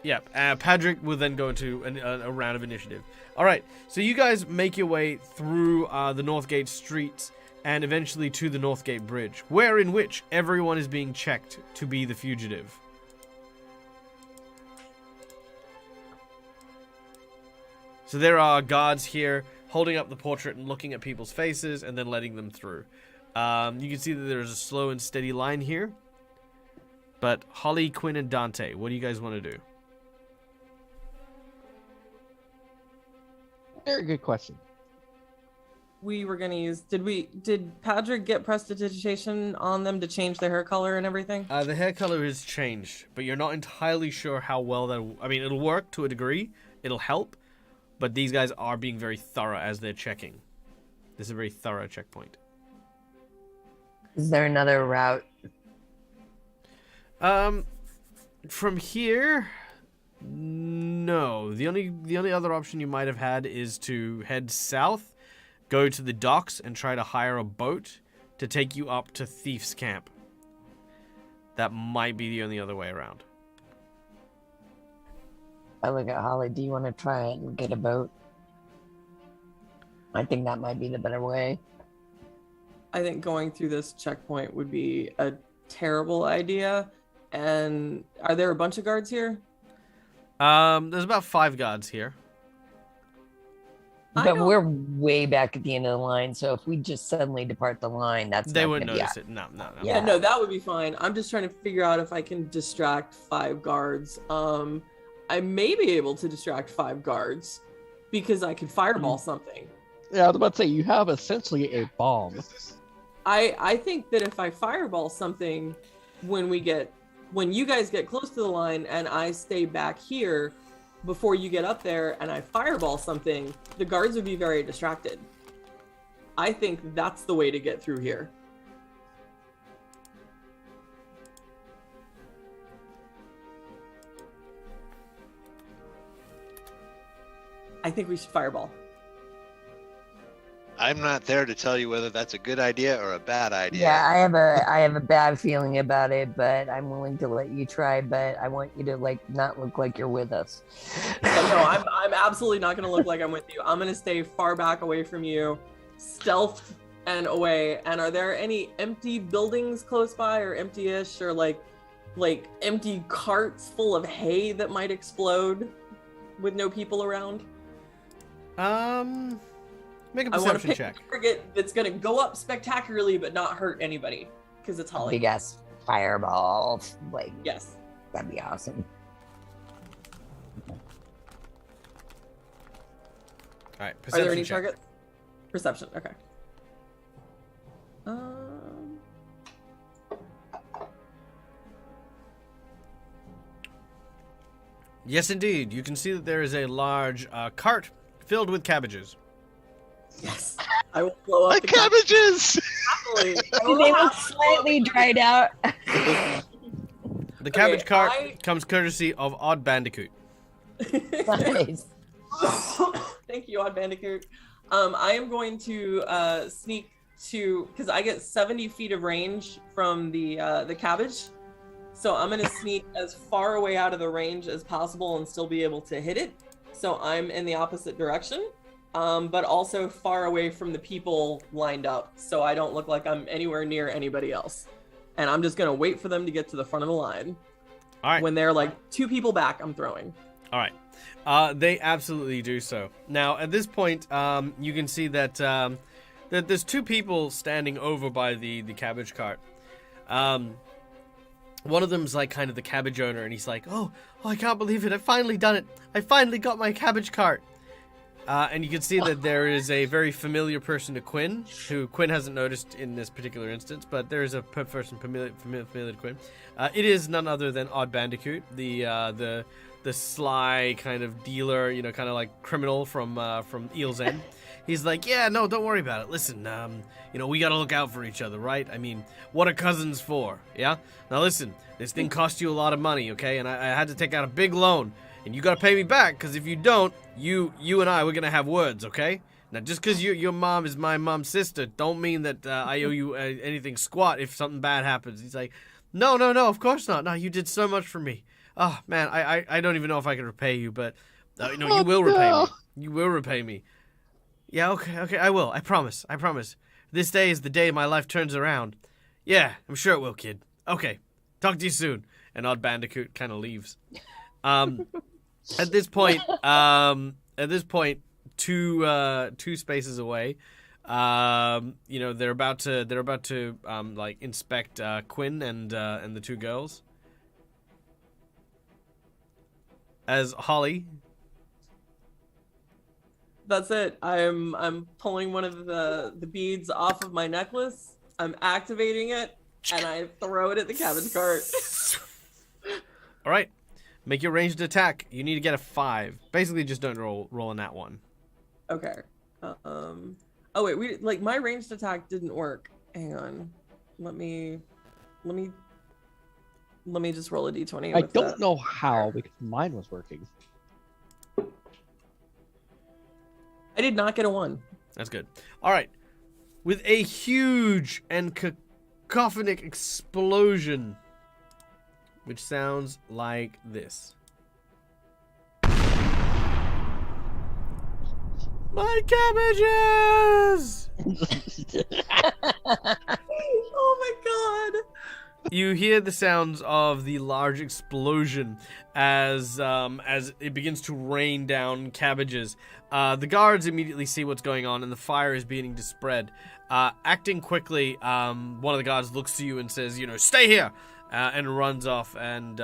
Yep. Patrick will then go into a round of initiative. All right. So you guys make your way through the Northgate streets and eventually to the Northgate Bridge, in which everyone is being checked to be the fugitive. So there are guards here holding up the portrait and looking at people's faces and then letting them through. You can see that there's a slow and steady line here. But Holly, Quinn, and Dante, what do you guys want to do? Very good question. We were gonna use. Did Patrick get prestidigitation on them to change their hair color and everything? The hair color has changed, but you're not entirely sure how well that. I mean, it'll work to a degree. It'll help, but these guys are being very thorough as they're checking. This is a very thorough checkpoint. Is there another route? From here, no. The only other option you might have had is to head south, go to the docks, and try to hire a boat to take you up to Thief's Camp. That might be the only other way around. I look at Holly. Do you want to try it and get a boat? I think that might be the better way. I think going through this checkpoint would be a terrible idea. And are there a bunch of guards here? There's about 5 guards here. But we're way back at the end of the line, so if we just suddenly depart the line, they wouldn't notice it. No. Yeah, no, that would be fine. I'm just trying to figure out if I can distract 5 guards. I may be able to distract 5 guards because I can fireball something. Yeah, I was about to say, you have essentially a bomb. I think that if I fireball something when you guys get close to the line and I stay back here before you get up there and I fireball something, the guards would be very distracted. I think that's the way to get through here. I think we should fireball. I'm not there to tell you whether that's a good idea or a bad idea. Yeah, I have a bad feeling about it, but I'm willing to let you try. But I want you to not look like you're with us. Yeah, no, I'm absolutely not going to look like I'm with you. I'm going to stay far back away from you, stealth and away. And are there any empty buildings close by, or empty-ish, or like empty carts full of hay that might explode with no people around? Make a I want to perception pick check. a target that's going to go up spectacularly but not hurt anybody, because it's Holly. Big ass fireball, Yes. that'd be awesome. All right, Are perception there any check. targets? Perception. Okay. Yes, indeed. You can see that there is a large cart filled with cabbages. Yes. I will blow up My the cabbages! happily. Do they look slightly dried out? The cabbage cart I- comes courtesy of Odd Bandicoot. Nice. Thank you, Odd Bandicoot. I am going to sneak to, because I get 70 feet of range from the cabbage. So I'm going to sneak as far away out of the range as possible and still be able to hit it. So I'm in the opposite direction, but also far away from the people lined up. So I don't look like I'm anywhere near anybody else. And I'm just going to wait for them to get to the front of the line. All right. When they're 2 people back, I'm throwing. All right. They absolutely do so. Now, at this point, you can see that that there's 2 people standing over by the cabbage cart. One of them's kind of the cabbage owner, and he's like, oh, I can't believe it. I finally done it. I finally got my cabbage cart. And you can see that there is a very familiar person to Quinn, who Quinn hasn't noticed in this particular instance, but there is a person familiar to Quinn. It is none other than Odd Bandicoot, the sly kind of dealer, kind of like criminal from Eel's End. He's like, yeah, no, don't worry about it. Listen, we gotta look out for each other, right? I mean, what are cousins for, yeah? Now listen, this thing cost you a lot of money, okay? And I had to take out a big loan, and you gotta pay me back, because if you don't, you and I, we're gonna have words, okay? Now, just because your mom is my mom's sister, don't mean that I owe you anything squat if something bad happens. He's like, no, of course not. No, you did so much for me. Oh man, I don't even know if I can repay you, but no, you will repay me. You will repay me. Yeah, okay, I will. I promise. This day is the day my life turns around. Yeah, I'm sure it will, kid. Okay, talk to you soon. And Odd Bandicoot kind of leaves. At this point, two spaces away, they're about to like inspect Quinn and the two girls. As Holly. That's it. I'm pulling one of the beads off of my necklace. I'm activating it, and I throw it at the cabbage cart. All right, make your ranged attack. You need to get a 5. Basically, just don't roll a nat 1. Okay. Oh wait, my ranged attack didn't work. Hang on. Let me just roll a d20. I don't know how, because mine was working. I did not get a 1. That's good. All right, with a huge and cacophonic explosion, which sounds like this. My cabbages! Oh my god! You hear the sounds of the large explosion as it begins to rain down cabbages. The guards immediately see what's going on, and the fire is beginning to spread. Acting quickly, one of the guards looks to you and says, "Stay here," and runs off. And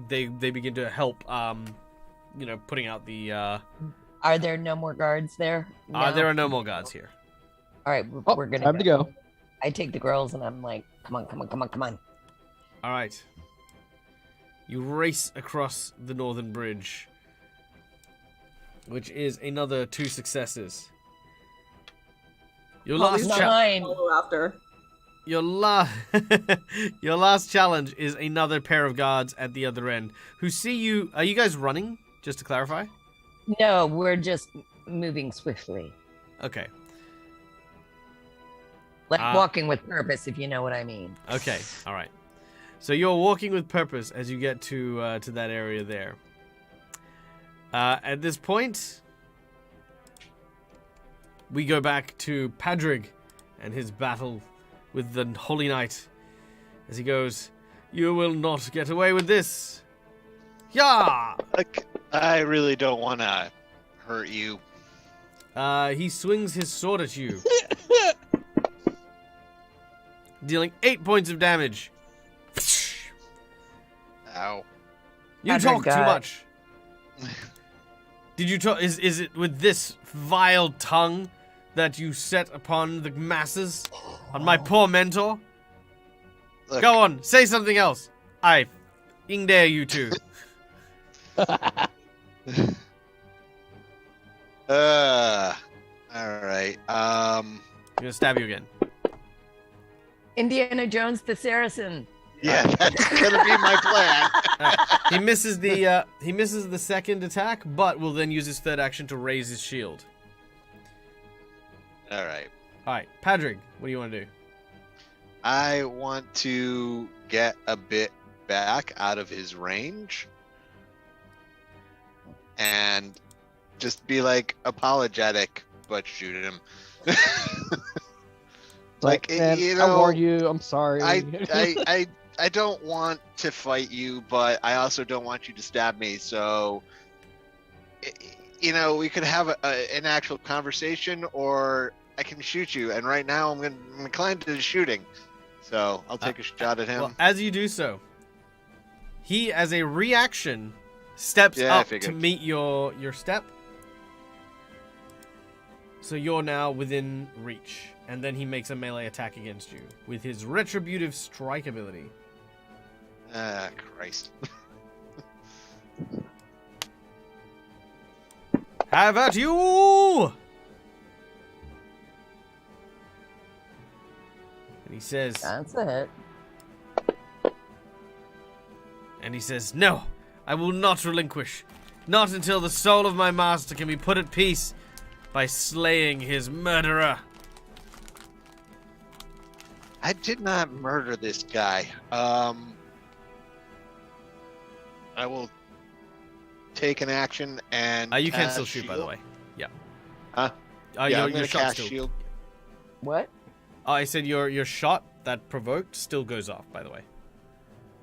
they begin to help, putting out the. Are there no more guards there? No? There are no more guards here. All right, we're gonna time to go. I take the girls and I'm like, come on. All right. You race across the northern bridge, which is another 2 successes. Your last After. Your last challenge is another pair of guards at the other end who see you. Are you guys running? Just to clarify. No, we're just moving swiftly. Okay. Like walking with purpose, if you know what I mean. Okay. All right. So you're walking with purpose as you get to that area there. At this point, we go back to Padrig and his battle with the Holy Knight. As he goes, "You will not get away with this." Yeah. Like, I really don't want to hurt you. He swings his sword at you, dealing 8 points of damage. Ow. You talk too much. Did you talk? Is it with this vile tongue that you set upon the masses, on my poor mentor? Look, Go on, say something else. I f***ing dare you to. All right. I'm gonna stab you again. Indiana Jones the Saracen. Yeah, that's gonna be my plan. Right. He misses the second attack, but will then use his third action to raise his shield. All right. All right, Padrig, what do you want to do? I want to get a bit back out of his range and just be like apologetic, but shoot him. Like, man, you I know, warned you. I'm sorry. I don't want to fight you, but I also don't want you to stab me. So, we could have an actual conversation, or I can shoot you. And right now, I'm inclined to shooting. So I'll take a shot at him. Well, as you do so, he, as a reaction, steps up to meet your step. So you're now within reach. And then he makes a melee attack against you with his retributive strike ability. Ah, Christ. Have at you! And he says... That's it. And he says, "No, I will not relinquish. Not until the soul of my master can be put at peace by slaying his murderer." I did not murder this guy. I will take an action and. You can cast still shoot, by the shield. way. Yeah. Huh? Yeah, I'm your gonna shot cast still. shield. What? Oh, I said your shot that provoked still goes off, by the way.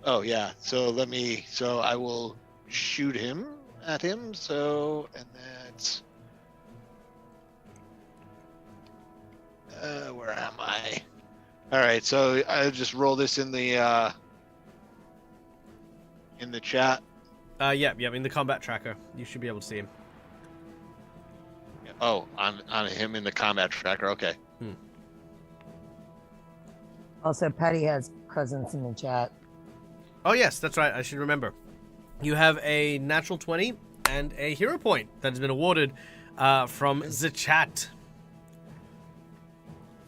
Oh yeah. So I will shoot him at him. So and that's. Where am I? All right. So I just roll this in the chat. Yeah, in the combat tracker. You should be able to see him. Oh, on him in the combat tracker. Okay. Also, Patty has presence in the chat. Oh, yes, that's right. I should remember. You have a natural 20 and a hero point that has been awarded from the chat.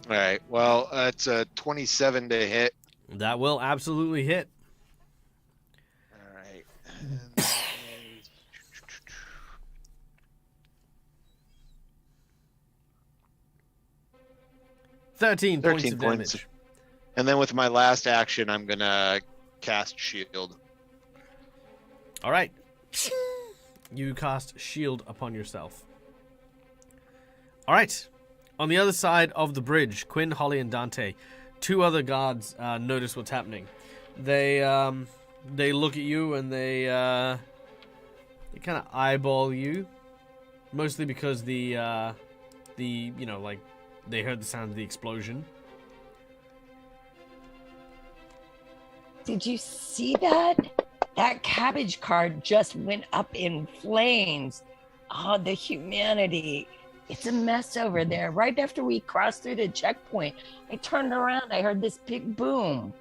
All right. Well, it's a 27 to hit. That will absolutely hit. All right. And that is 13 points 13 of points. damage. And then with my last action, I'm gonna cast shield. All right. You cast shield upon yourself. All right. On the other side of the bridge, Quinn, Holly, and Dante, two other guards notice what's happening. They look at you and they kind of eyeball you, mostly because they heard the sound of the explosion. Did you see that? That cabbage cart just went up in flames. Oh, the humanity. It's a mess over there. Right after we crossed through the checkpoint, I turned around. I heard this big boom.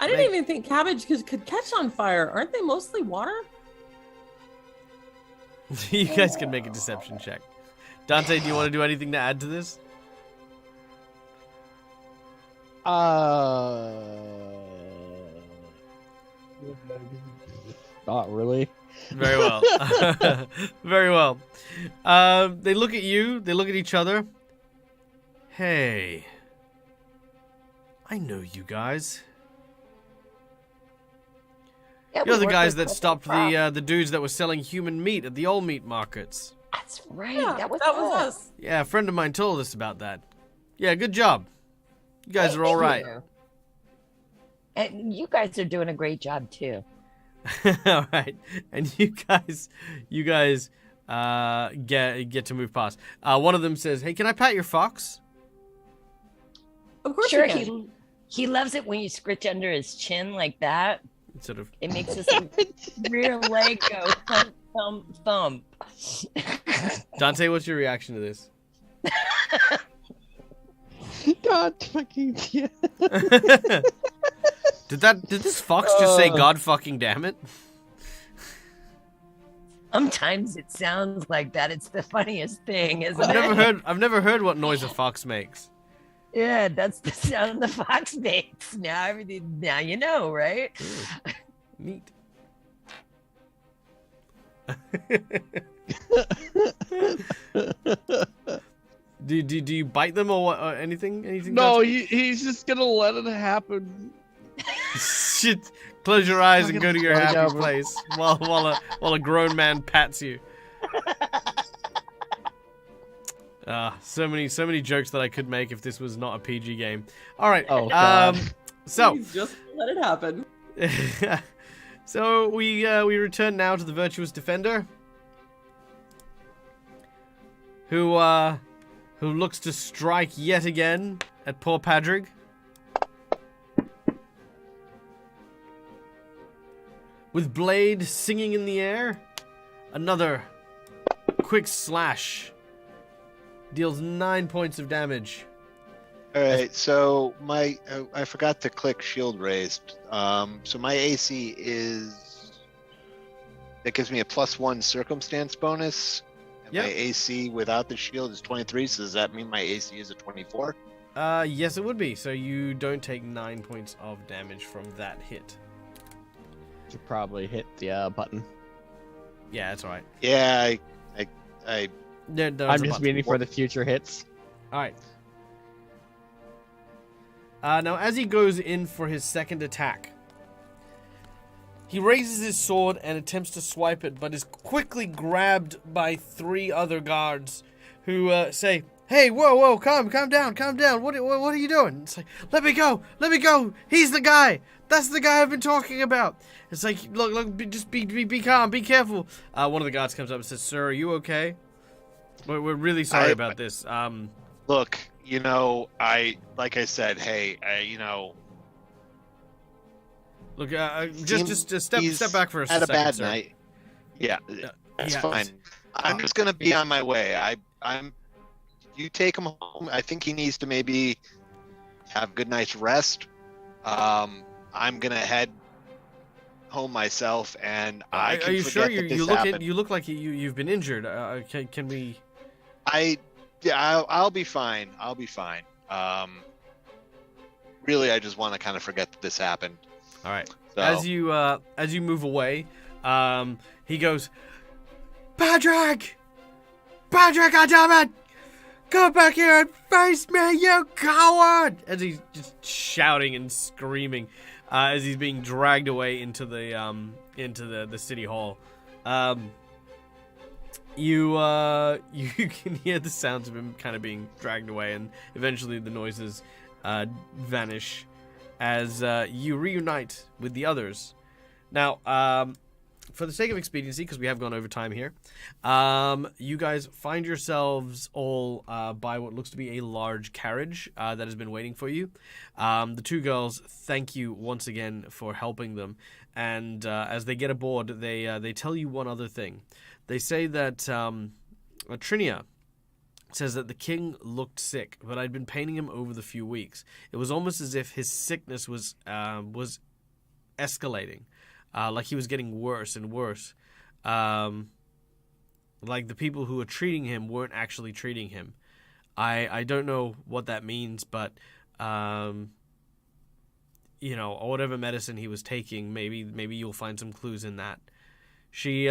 I didn't even think cabbage could catch on fire. Aren't they mostly water? You guys can make a deception check. Dante, do you want to do anything to add to this? Not really. Very well. Very well. They look at you. They look at each other. Hey. I know you guys. Yeah, You're we the worked guys with that stopped Korvosa. the dudes that were selling human meat at the all meat markets. That's right. Yeah, that was us. Yeah, a friend of mine told us about that. Yeah, good job. You guys are all right. And you guys are doing a great job too. All right, and you guys get to move past. One of them says, "Hey, can I pat your fox?" Of course Sure, you can. he loves it when you scritch under his chin like that. Sort of. It makes his rear leg go thump, thump, thump. Dante, what's your reaction to this? God fucking yeah. Did this fox just say "God fucking damn it"? Sometimes it sounds like that. It's the funniest thing, isn't it? I've never heard what noise a fox makes. Yeah, that's the sound the fox makes. Now you know, right? Neat. Do you bite them or what, or anything? Anything? No, Dante? he's just gonna let it happen. Shit. Close your eyes and go to your happy Fucking- place while a grown man pats you. So many jokes that I could make if this was not a PG game. All right. Oh, God. So Please just let it happen. so we return now to the virtuous defender, who looks to strike yet again at poor Padrig. With blade singing in the air, another quick slash deals 9 points of damage. All right. So I forgot to click shield raised. So my AC that gives me a +1 circumstance bonus. And Yep. my AC without the shield is 23. So does that mean my AC is a 24? Yes, it would be. So you don't take 9 points of damage from that hit. Should probably hit the button. Yeah, that's all right. Yeah. I There's I'm a just button. waiting for the future hits. All right. Now, as he goes in for his second attack, He raises his sword and attempts to swipe it, but is quickly grabbed by 3 other guards who say, "Hey, whoa, calm down. What are you doing?" It's like, let me go. He's the guy. That's the guy I've been talking about. It's like, look, just be calm, be careful. One of the guards comes up and says, "Sir, are you okay? We're really sorry about this." Look, like I said, hey, Look, just step back for a second, had a bad sir. night. Yeah, that's yeah, fine. I'm just gonna be on my way. You take him home. I think he needs to maybe have a good night's rest. I'm gonna head home myself, and I can are you sure? forget that this happened. You look like you've been injured. Can we? I'll be fine. Really, I just want to kind of forget that this happened. All right. So, As you move away, he goes, Patrick, goddammit! Come back here and face me, you coward! As he's just shouting and screaming, as he's being dragged away into the city hall. You can hear the sounds of him kind of being dragged away, and eventually the noises vanish as you reunite with the others. Now, for the sake of expediency, because we have gone over time here, you guys find yourselves all by what looks to be a large carriage that has been waiting for you. The 2 girls thank you once again for helping them, and as they get aboard, they tell you one other thing. They say that Trinia says that the king looked sick, but I'd been painting him over the few weeks. It was almost as if his sickness was escalating, like he was getting worse and worse. Like the people who were treating him weren't actually treating him. I don't know what that means, but or whatever medicine he was taking, maybe you'll find some clues in that. She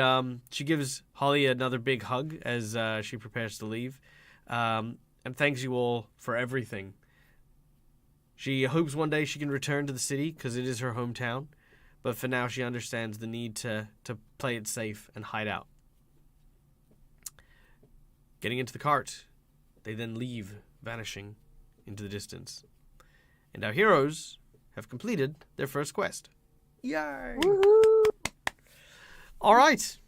gives Holly another big hug as she prepares to leave. And thanks you all for everything. She hopes one day she can return to the city because it is her hometown, but for now she understands the need to play it safe and hide out. Getting into the cart, they then leave, vanishing into the distance. And our heroes have completed their first quest. Yay! Woohoo! All right.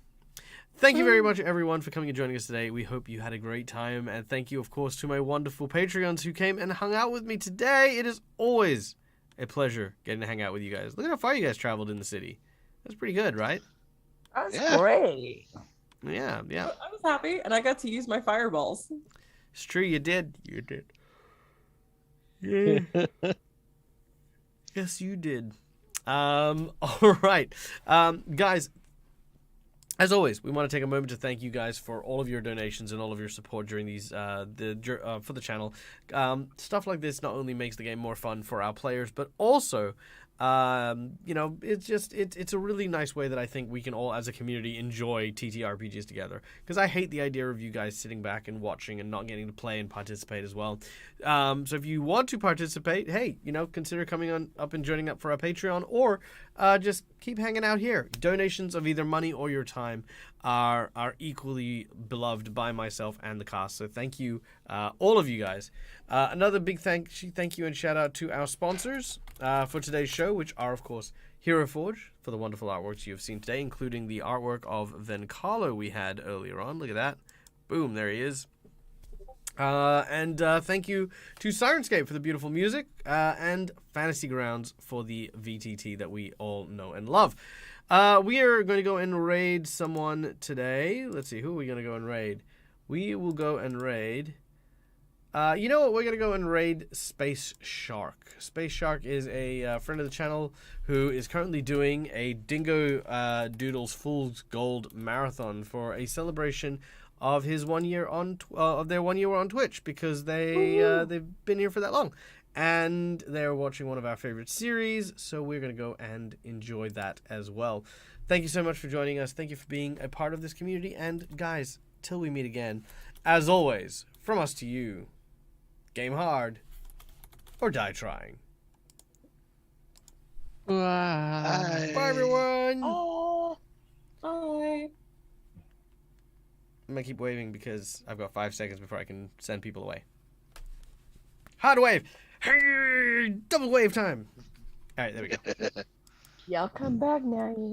Thank you very much, everyone, for coming and joining us today. We hope you had a great time. And thank you, of course, to my wonderful Patreons who came and hung out with me today. It is always a pleasure getting to hang out with you guys. Look at how far you guys traveled in the city. That's pretty good, right? That's great. Yeah. I was happy, and I got to use my fireballs. It's true, you did. Yeah. Yes, you did. All right. Guys, as always, we want to take a moment to thank you guys for all of your donations and all of your support during these for the channel. Stuff like this not only makes the game more fun for our players, but also it's a really nice way that I think we can all as a community enjoy TTRPGs together, because I hate the idea of you guys sitting back and watching and not getting to play and participate as well. So if you want to participate, hey, consider coming on up and joining up for our Patreon, or just keep hanging out here. Donations of either money or your time are equally beloved by myself and the cast, so thank you, all of you guys. Another big thank you and shout out to our sponsors for today's show, which are, of course, Hero Forge for the wonderful artworks you have seen today, including the artwork of Venkalo we had earlier on. Look at that. Boom, there he is. And thank you to Sirenscape for the beautiful music, and Fantasy Grounds for the VTT that we all know and love. We are going to go and raid someone today. Let's see, who are we going to go and raid? We will go and raid... you know what? We're going to go and raid Space Shark. Space Shark is a friend of the channel who is currently doing a Dingo Doodles Fool's Gold Marathon for a celebration of his 1 year on of their 1 year on Twitch, because they've been here for that long, and they're watching one of our favorite series. So we're going to go and enjoy that as well. Thank you so much for joining us. Thank you for being a part of this community. And guys, till we meet again, as always, from us to you. Game hard, or die trying. Bye. Bye, everyone. Oh. Bye. I'm gonna keep waving because I've got 5 seconds before I can send people away. Hard wave. Hey, double wave time. All right, there we go. Y'all come back now.